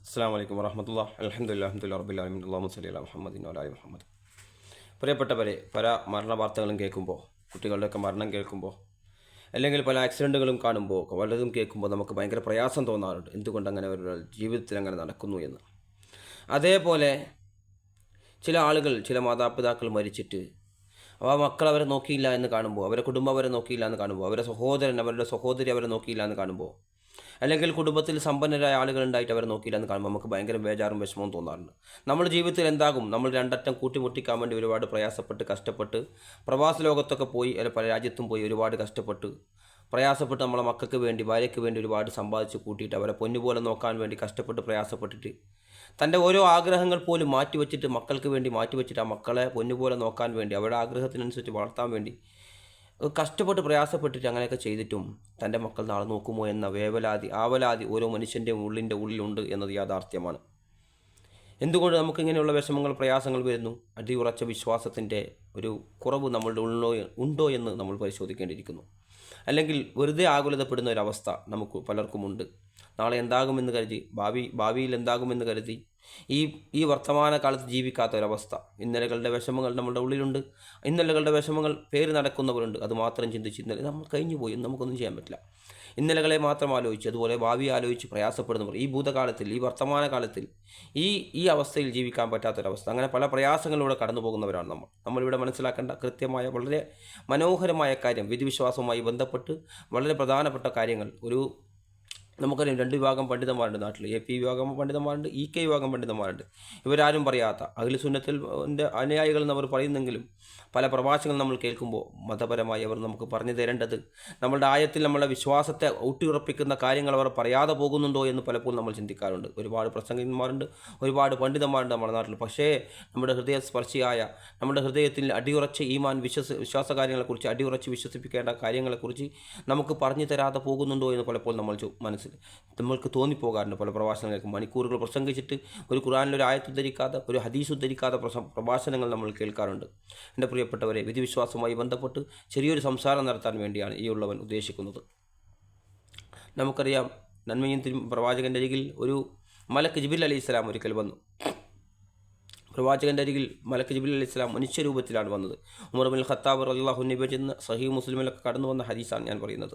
അസ്സലാമു അലൈക്കും വറഹ്മത്തുള്ളാഹി അൽഹംദുലില്ലാഹി റബ്ബിൽ ആലമീൻ അല്ലാഹുമ്മ സ്വല്ലി അലാ മുഹമ്മദിൻ വഅലാ ആലി മുഹമ്മദ്. പ്രിയപ്പെട്ടവരെ, പല മരണ വാർത്തകളും കേൾക്കുമ്പോൾ, കുട്ടികളുടെയൊക്കെ മരണം കേൾക്കുമ്പോൾ, അല്ലെങ്കിൽ പല ആക്സിഡൻറ്റുകളും കാണുമ്പോൾ, വല്ലതും കേൾക്കുമ്പോൾ നമുക്ക് ഭയങ്കര പ്രയാസം തോന്നാറുണ്ട്. എന്തുകൊണ്ട് അങ്ങനെ അവരുടെ ജീവിതത്തിൽ അങ്ങനെ നടക്കുന്നു എന്ന്. അതേപോലെ ചില ആളുകൾ, ചില മാതാപിതാക്കൾ മരിച്ചിട്ട് ആ മക്കൾ അവരെ നോക്കിയില്ല എന്ന് കാണുമ്പോൾ, അവരുടെ കുടുംബം അവരെ നോക്കിയില്ല എന്ന് കാണുമ്പോൾ, അവരുടെ സഹോദരൻ, അവരുടെ സഹോദരി അവരെ നോക്കിയില്ല എന്ന് കാണുമ്പോൾ, അല്ലെങ്കിൽ കുടുംബത്തിൽ സമ്പന്നരായ ആളുകൾ ഉണ്ടായിട്ട് അവരെ നോക്കിയില്ല എന്ന് കാണുമ്പോൾ നമുക്ക് ഭയങ്കര ബേജാറും വിഷമവും തോന്നാറുണ്ട്. നമ്മുടെ ജീവിതത്തിൽ എന്താകും, നമ്മൾ രണ്ടറ്റം കൂട്ടിമുട്ടിക്കാൻ വേണ്ടി ഒരുപാട് പ്രയാസപ്പെട്ട് കഷ്ടപ്പെട്ട് പ്രവാസ ലോകത്തൊക്കെ പോയി, അല്ലെങ്കിൽ പല രാജ്യത്തും പോയി ഒരുപാട് കഷ്ടപ്പെട്ട് പ്രയാസപ്പെട്ട് നമ്മളെ മക്കൾക്ക് വേണ്ടി, ഭാര്യയ്ക്ക് വേണ്ടി ഒരുപാട് സമ്പാദിച്ച് കൂട്ടിയിട്ട് അവരെ പൊന്നുപോലെ നോക്കാൻ വേണ്ടി കഷ്ടപ്പെട്ട് പ്രയാസപ്പെട്ടിട്ട് തൻ്റെ ഓരോ ആഗ്രഹങ്ങൾ പോലും മാറ്റിവെച്ചിട്ട്, മക്കൾക്ക് വേണ്ടി മാറ്റിവെച്ചിട്ട് ആ മക്കളെ പൊന്നുപോലെ നോക്കാൻ വേണ്ടി, അവരുടെ ആഗ്രഹത്തിനനുസരിച്ച് വളർത്താൻ വേണ്ടി കഷ്ടപ്പെട്ട് പ്രയാസപ്പെട്ടിട്ട് അങ്ങനെയൊക്കെ ചെയ്തിട്ടും തൻ്റെ മക്കൾ നാളെ നോക്കുമോ എന്ന ആവലാതി ഓരോ മനുഷ്യൻ്റെയും ഉള്ളിലുണ്ട് എന്നത് യാഥാർത്ഥ്യമാണ്. എന്തുകൊണ്ട് നമുക്കിങ്ങനെയുള്ള വിഷമങ്ങൾ, പ്രയാസങ്ങൾ വരുന്നു? അടിയുറച്ച വിശ്വാസത്തിൻ്റെ ഒരു കുറവ് നമ്മളുടെ ഉണ്ടോ എന്ന് നമ്മൾ പരിശോധിക്കേണ്ടിയിരിക്കുന്നു. അല്ലെങ്കിൽ വെറുതെ ആകുലതപ്പെടുന്ന ഒരവസ്ഥ നമുക്ക് പലർക്കുമുണ്ട്. നാളെ എന്താകുമെന്ന് കരുതി, ഭാവിയിൽ എന്താകുമെന്ന് കരുതി ഈ വർത്തമാന കാലത്ത് ജീവിക്കാത്ത ഒരവസ്ഥ. ഇന്നലകളുടെ വിഷമങ്ങൾ നമ്മുടെ ഉള്ളിലുണ്ട്. ഇന്നലകളുടെ വിഷമങ്ങൾ പേര് നടക്കുന്നവരുണ്ട്. അത് മാത്രം ചിന്തിച്ച് ഇന്നലെ നമ്മൾ കഴിഞ്ഞു പോയി, നമുക്കൊന്നും ചെയ്യാൻ പറ്റില്ല. ഇന്നലകളെ മാത്രം ആലോചിച്ച്, അതുപോലെ ഭാവി ആലോചിച്ച് പ്രയാസപ്പെടുന്നവർ ഈ ഭൂതകാലത്തിൽ, ഈ വർത്തമാന കാലത്തിൽ ഈ അവസ്ഥയിൽ ജീവിക്കാൻ പറ്റാത്തൊരവസ്ഥ. അങ്ങനെ പല പ്രയാസങ്ങളിലൂടെ കടന്നു പോകുന്നവരാണ് നമ്മളിവിടെ മനസ്സിലാക്കേണ്ട കൃത്യമായ, വളരെ മനോഹരമായ കാര്യം, വിധിവിശ്വാസവുമായി ബന്ധപ്പെട്ട് വളരെ പ്രധാനപ്പെട്ട കാര്യങ്ങൾ. നമുക്കറിയാം, രണ്ട് വിഭാഗം പണ്ഡിതന്മാരുണ്ട് നാട്ടിൽ. AP വിഭാഗം പണ്ഡിതന്മാരുണ്ട്, EK വിഭാഗം പണ്ഡിതന്മാരുണ്ട്. ഇവരാരും പറയാത്ത അഹ്ലു സുന്നത്തിൻ്റെ അനുയായികൾ എന്നവർ പറയുന്നെങ്കിലും പല പ്രഭാഷണങ്ങൾ നമ്മൾ കേൾക്കുമ്പോൾ മതപരമായി അവർ നമുക്ക് പറഞ്ഞു തരേണ്ടത്, നമ്മളുടെ ആയത്തിൽ നമ്മളുടെ വിശ്വാസത്തെ ഊട്ടിയുറപ്പിക്കുന്ന കാര്യങ്ങൾ അവർ പറയാതെ പോകുന്നുണ്ടോ എന്ന് പലപ്പോഴും നമ്മൾ ചിന്തിക്കാറുണ്ട്. ഒരുപാട് പ്രസംഗന്മാരുണ്ട്, ഒരുപാട് പണ്ഡിതന്മാരുണ്ട് നമ്മുടെ നാട്ടിൽ. പക്ഷേ നമ്മുടെ ഹൃദയസ്പർശിയായ, നമ്മുടെ ഹൃദയത്തിൽ അടിയുറച്ച ഈമാൻ, വിശ്വാസ കാര്യങ്ങളെക്കുറിച്ച്, അടിയുറച്ച് വിശ്വസിപ്പിക്കേണ്ട കാര്യങ്ങളെക്കുറിച്ച് നമുക്ക് പറഞ്ഞു തരാതെ പോകുന്നുണ്ടോ എന്ന് പലപ്പോഴും നമ്മൾക്ക് തോന്നിപ്പോകാറുണ്ട്. പല പ്രഭാഷണങ്ങൾക്ക് മണിക്കൂറുകൾ പ്രസംഗിച്ചിട്ട് ഒരു ഖുർആനിലൊരു ആയത്ത് ഉദ്ധരിക്കാതെ, ഒരു ഹദീസ് ഉദ്ധരിക്കാതെ പ്രഭാഷണങ്ങൾ നമ്മൾ കേൾക്കാറുണ്ട്. എൻ്റെ പ്രിയപ്പെട്ടവരെ, വിധിവിശ്വാസവുമായി ബന്ധപ്പെട്ട് ചെറിയൊരു സംസാരം നടത്താൻ വേണ്ടിയാണ് ഈ ഉള്ളവൻ ഉദ്ദേശിക്കുന്നത്. നമുക്കറിയാം, നന്മയും പ്രവാചകൻ്റെ അരികിൽ ഒരു മലക്ക് ജിബ്രീൽ അലൈഹിസ്സലാം ഒരിക്കൽ വന്നു. പ്രവാചകൻ്റെ അരികിൽ മലക്ക് ജിബ്രീൽ അലൈഹിസ്സലാം മനുഷ്യരൂപത്തിലാണ് വന്നത്. ഉമർ ബിൻ ഖത്താബ് റളിയല്ലാഹു അൻഹു ചെന്ന് സഹീഹ് മുസ്ലിമിലൊക്കെ കടന്നു വന്ന ഹദീസാണ് ഞാൻ പറയുന്നത്.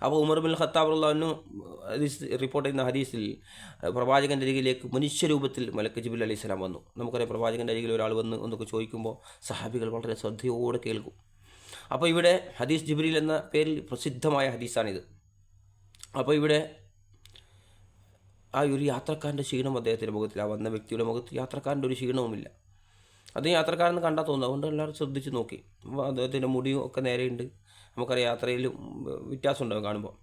അപ്പോൾ ഉമർ ബിൻ ഖത്താബ് റളിയല്ലാഹു അൻഹു റിപ്പോർട്ട് ചെയ്യുന്ന ഹദീസിൽ പ്രവാചകൻ്റെ അരികിലേക്ക് മനുഷ്യരൂപത്തിൽ മലക്ക് ജിബ്രീൽ അലൈഹിസ്സലാം വന്നു. നമുക്കറിയാം, പ്രവാചകൻ്റെ അരികിൽ ഒരാൾ വന്ന് എന്നൊക്കെ ചോദിക്കുമ്പോൾ സഹാബികൾ വളരെ ശ്രദ്ധയോടെ കേൾക്കും. അപ്പോൾ ഇവിടെ ഹദീസ് ജിബ്രീൽ എന്ന പേരിൽ പ്രസിദ്ധമായ ഹദീസാണിത്. അപ്പോൾ ഇവിടെ ആ ഒരു യാത്രക്കാരൻ്റെ ക്ഷീണം അദ്ദേഹത്തിൻ്റെ മുഖത്തിൽ, ആ വന്ന വ്യക്തിയുടെ മുഖത്ത് യാത്രക്കാരൻ്റെ ഒരു ക്ഷീണവുമില്ല. അത് യാത്രക്കാരെന്ന് കണ്ടാൽ തോന്നുന്നു. അതുകൊണ്ട് എല്ലാവരും ശ്രദ്ധിച്ച് നോക്കി. അദ്ദേഹത്തിൻ്റെ മുടിയും ഒക്കെ നേരെയുണ്ട്. നമുക്കറിയാം, യാത്രയിൽ വ്യത്യാസം ഉണ്ടാകും കാണുമ്പോൾ.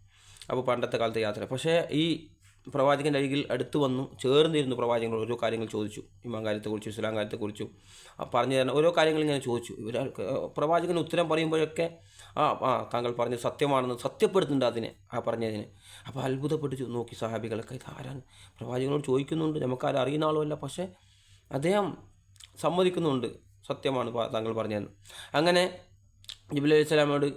അപ്പോൾ പണ്ടത്തെ കാലത്തെ യാത്ര. പക്ഷേ ഈ പ്രവാചകൻ്റെ അരികിൽ അടുത്ത് വന്നു ചേർന്നിരുന്നു. പ്രവാചകൻ ഓരോ കാര്യങ്ങൾ ചോദിച്ചു, ഇമാൻ കാര്യത്തെക്കുറിച്ചും ഇസ്ലാം കാര്യത്തെക്കുറിച്ചും പറഞ്ഞു തരുന്ന ഓരോ കാര്യങ്ങൾ ഇങ്ങനെ ചോദിച്ചു. പ്രവാചകൻ ഉത്തരം പറയുമ്പോഴൊക്കെ താങ്കൾ പറഞ്ഞത് സത്യമാണെന്ന് സത്യപ്പെടുത്തുന്നുണ്ട് അതിനെ, പറഞ്ഞതിന്. അപ്പോൾ അത്ഭുതപ്പെട്ട് നോക്കി സഹാബികളൊക്കെ, ഇതാരാണ്? പ്രവാചകനോട് ചോദിക്കുന്നുണ്ട്, നമുക്കാരും അറിയുന്ന ആളുമല്ല, പക്ഷേ അദ്ദേഹം സമ്മതിക്കുന്നുണ്ട്, സത്യമാണ് താങ്കൾ പറഞ്ഞതെന്ന്. അങ്ങനെ ജിബ്രീൽ അലൈഹിസ്സലാമോട്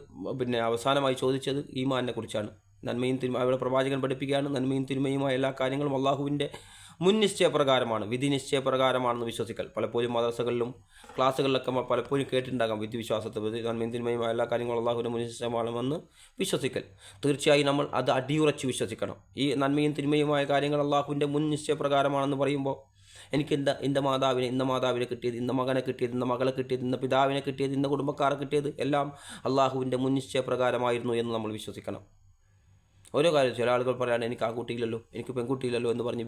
അവസാനമായി ചോദിച്ചത് ഈമാനിനെ കുറിച്ചാണ്. നന്മയും തിന്മയും അവിടെ പ്രവാചകൻ പഠിപ്പിക്കുകയാണ്. നന്മയും തിന്മയുമായ എല്ലാ കാര്യങ്ങളും അള്ളാഹുവിൻ്റെ മുൻ നിശ്ചയപ്രകാരമാണ്, വിധി നിശ്ചയപ്രകാരമാണെന്ന് വിശ്വസിക്കൽ. പലപ്പോഴും മദ്രസകളിലും ക്ലാസ്സുകളിലൊക്കെ പലപ്പോഴും കേട്ടിട്ടുണ്ടാകാം വിധിവിശ്വാസത്തെ. നന്മയും തിന്മയുമായ എല്ലാ കാര്യങ്ങളും അള്ളാഹുവിൻ്റെ മുൻ നിശ്ചയമാണെന്ന് വിശ്വസിക്കൽ. തീർച്ചയായും നമ്മൾ അത് അടിയുറച്ച് വിശ്വസിക്കണം. ഈ നന്മയും തിന്മയുമായ കാര്യങ്ങൾ അള്ളാഹുവിൻ്റെ മുൻ നിശ്ചയപ്രകാരമാണെന്ന് പറയുമ്പോൾ എനിക്ക് ഇന്ന മാതാവിനെ കിട്ടിയത്, ഇന്ന മകനെ കിട്ടിയത്, ഇന്ന മകളെ കിട്ടിയത്, ഇന്ന പിതാവിനെ കിട്ടിയത്, ഇന്ന കുടുംബക്കാരെ കിട്ടിയത് എല്ലാം അള്ളാഹുവിൻ്റെ മുൻ നിശ്ചയപ്രകാരമായിരുന്നു എന്ന് നമ്മൾ വിശ്വസിക്കണം. ഓരോ കാര്യം ചില ആളുകൾ പറയാണ്, എനിക്ക് ആ കുട്ടിയില്ലല്ലോ, എനിക്ക് പെൺകുട്ടിയില്ലല്ലോ എന്ന് പറഞ്ഞ്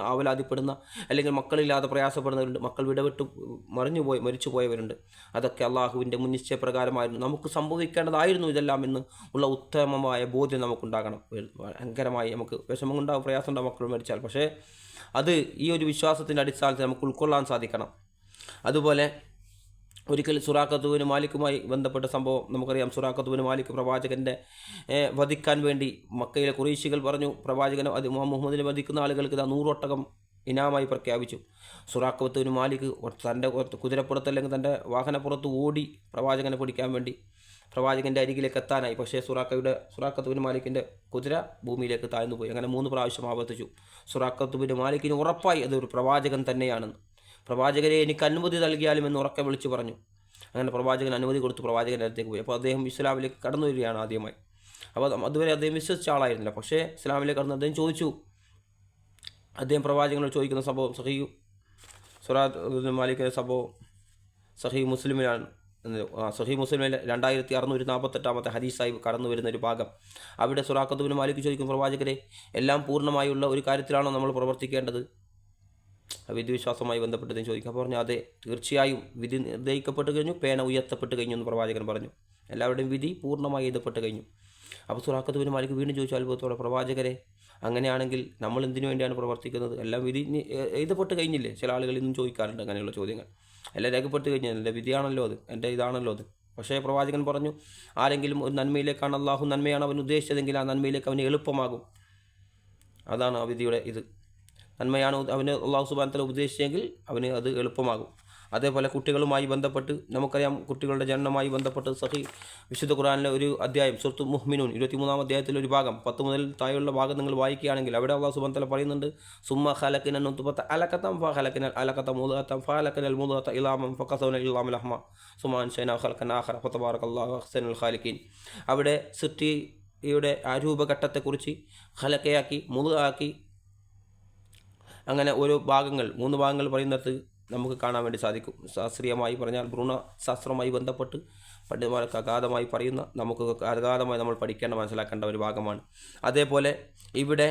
ആവലാതിപ്പെടുന്ന അല്ലെങ്കിൽ മക്കളില്ലാതെ പ്രയാസപ്പെടുന്നവരുണ്ട്. മക്കൾ വിടവിട്ട് മരിച്ചു പോയവരുണ്ട്. അതൊക്കെ അള്ളാഹുവിൻ്റെ മുൻ നിശ്ചയപ്രകാരമായിരുന്നു, നമുക്ക് സംഭവിക്കേണ്ടതായിരുന്നു ഇതെല്ലാം എന്ന് ഉള്ള ഉത്തമമായ ബോധ്യം നമുക്കുണ്ടാകണം. ഭയങ്കരമായി നമുക്ക് വിഷമം ഉണ്ടാകും, പ്രയാസം ഉണ്ടാകും മക്കൾ മരിച്ചാൽ. പക്ഷേ അത് ഈ ഒരു വിശ്വാസത്തിൻ്റെ അടിസ്ഥാനത്തിൽ നമുക്ക് ഉൾക്കൊള്ളാൻ സാധിക്കണം. അതുപോലെ ഒരിക്കൽ സുറാഖത്ത് ബിൻ മാലിക്കുമായി ബന്ധപ്പെട്ട സംഭവം നമുക്കറിയാം. സുറാഖത്ത് ബിൻ മാലിക് പ്രവാചകൻ്റെ വധിക്കാൻ വേണ്ടി മക്കയിലെ ഖുറൈശികൾ പറഞ്ഞു, പ്രവാചകനെ മുഹമ്മദിനെ വധിക്കുന്ന ആളുകൾക്ക് 100 ഒട്ടകം ഇനാമായി പ്രഖ്യാപിച്ചു. സുറാഖത്ത് ബിൻ മാലിക് തൻ്റെ കുതിരപ്പുറത്ത് അല്ലെങ്കിൽ തൻ്റെ വാഹനപ്പുറത്ത് ഓടി പ്രവാചകനെ പിടിക്കാൻ വേണ്ടി പ്രവാചകൻ്റെ അരികിലേക്ക് എത്താനായി. പക്ഷേ സുറാഖത്ത് ബിൻ മാലിക്കിൻ്റെ കുതിര ഭൂമിയിലേക്ക് താഴ്ന്നു പോയി. അങ്ങനെ 3 പ്രാവശ്യം ആവർത്തിച്ചു. സുറാഖത്ത് ബിൻ മാലിക്കിന് ഉറപ്പായി അതൊരു പ്രവാചകൻ തന്നെയാണെന്ന്. പ്രവാചകരെ എനിക്ക് അനുമതി നൽകിയാലും എന്ന് ഉറക്കെ വിളിച്ചു പറഞ്ഞു. അങ്ങനെ പ്രവാചകൻ അനുമതി കൊടുത്ത് പ്രവാചകൻ്റെ അടുത്തേക്ക് പോയി. അപ്പോൾ അദ്ദേഹം ഇസ്ലാമിലേക്ക് കടന്നു വരികയാണ് ആദ്യമായി. അപ്പോൾ അതുവരെ അദ്ദേഹം വിശ്വസിച്ച ആളായിരുന്നില്ല. പക്ഷേ ഇസ്ലാമിലേക്ക് കടന്ന് അദ്ദേഹം ചോദിച്ചു. അദ്ദേഹം പ്രവാചകനോട് ചോദിക്കുന്ന സംഭവം സുറാഖത്ത് മാലിക്കിൻ്റെ സംഭവം സഹീഹ് മുസ്ലിമിലാണ്. സഹീഹ് മുസ്ലിമിൽ 2648 ഹദീസായി കടന്നു വരുന്ന ഒരു ഭാഗം. അവിടെ സുറാഖത്ത് ബിൻ മാലിക് ചോദിക്കും, പ്രവാചകരെ എല്ലാം പൂർണ്ണമായുള്ള ഒരു കാര്യത്തിലാണോ നമ്മൾ പ്രവർത്തിക്കേണ്ടത്? വിധിവിശ്വാസവുമായി ബന്ധപ്പെട്ടത് ചോദിക്കുക. അപ്പോൾ പറഞ്ഞു, അതെ, തീർച്ചയായും വിധി നിർണ്ണയിക്കപ്പെട്ട് കഴിഞ്ഞു, പേന ഉയർത്തപ്പെട്ട് കഴിഞ്ഞു എന്ന് പ്രവാചകൻ പറഞ്ഞു. എല്ലാവരുടെയും വിധി പൂർണ്ണമായി എഴുതപ്പെട്ട് കഴിഞ്ഞു. അപ്പോൾ സുറാഖത്ത് ബിൻ മാലിക് വീണ്ടും ചോദിച്ചു അത്ഭുതത്തോടെ, പ്രവാചകരെ അങ്ങനെയാണെങ്കിൽ നമ്മൾ എന്തിനു വേണ്ടിയാണ് പ്രവർത്തിക്കുന്നത്? എല്ലാം വിധി എഴുതപ്പെട്ട് കഴിഞ്ഞില്ലേ? ചില ആളുകൾ ഇന്നും ചോദിക്കാറുണ്ട് അങ്ങനെയുള്ള ചോദ്യങ്ങൾ. എല്ലാം രേഖപ്പെട്ട് കഴിഞ്ഞാൽ എൻ്റെ വിധിയാണല്ലോ അത്, എൻ്റെ ഇതാണല്ലോ അത്. പക്ഷേ പ്രവാചകൻ പറഞ്ഞു, ആരെങ്കിലും ഒരു നന്മയിലേക്കാണ് നന്മയാണ് അവൻ ഉദ്ദേശിച്ചതെങ്കിൽ ആ നന്മയിലേക്ക് അവന് എളുപ്പമാകും. അതാണ് ആ വിധിയുടെ ഇത്. നന്മയാണ് അവന് അള്ളാഹു സുബ്ഹാനഹു വ തആല ഉദ്ദേശിച്ചെങ്കിൽ അവന് അത് എളുപ്പമാകും. അതേപോലെ കുട്ടികളുമായി ബന്ധപ്പെട്ട് നമുക്കറിയാം, കുട്ടികളുടെ ജനനവുമായി ബന്ധപ്പെട്ട് വിശുദ്ധ ഖുർആനിലെ ഒരു അധ്യായം സൂറത്തുൽ മുഅ്മിനൂൻ 23-ാം അധ്യായത്തിലെ ഒരു ഭാഗം 10 മുതൽ താഴെയുള്ള ഭാഗം നിങ്ങൾ വായിക്കുകയാണെങ്കിൽ അവിടെ അള്ളാഹു സുബ്ഹാനഹു വ തആല പറയുന്നുണ്ട്, സുമ്മ ഖലഖന നുത്ഫത അലഖതൻ ഫഖലഖന അലഖത മുദ്ഗതൻ ഫഖലഖന മുദ്ഗത ഇലാമൻ ഫഖസവന ഇലാമ ലഹ്മ സുമ്മ അൻശഅനാ ഖൽഖൻ ആഖറ ഫതബാറകല്ലാഹു അഹ്സനുൽ ഖാലിഖീൻ. അവിടെ സൃഷ്ടിയുടെ ആരൂപഘട്ടത്തെക്കുറിച്ച് ഖലഖയാക്കി മുദ്ഗയാക്കി അങ്ങനെ ഓരോ ഭാഗങ്ങൾ 3 ഭാഗങ്ങൾ പറയുന്നിടത്ത് നമുക്ക് കാണാൻ വേണ്ടി സാധിക്കും. ശാസ്ത്രീയമായി പറഞ്ഞാൽ ഭ്രൂണശാസ്ത്രവുമായി ബന്ധപ്പെട്ട് പണ്ഡിതന്മാർക്ക് അഗാധമായി പറയുന്ന, നമുക്ക് അഗാധമായി നമ്മൾ പഠിക്കേണ്ട മനസ്സിലാക്കേണ്ട ഒരു ഭാഗമാണ്. അതേപോലെ ഇവിടെ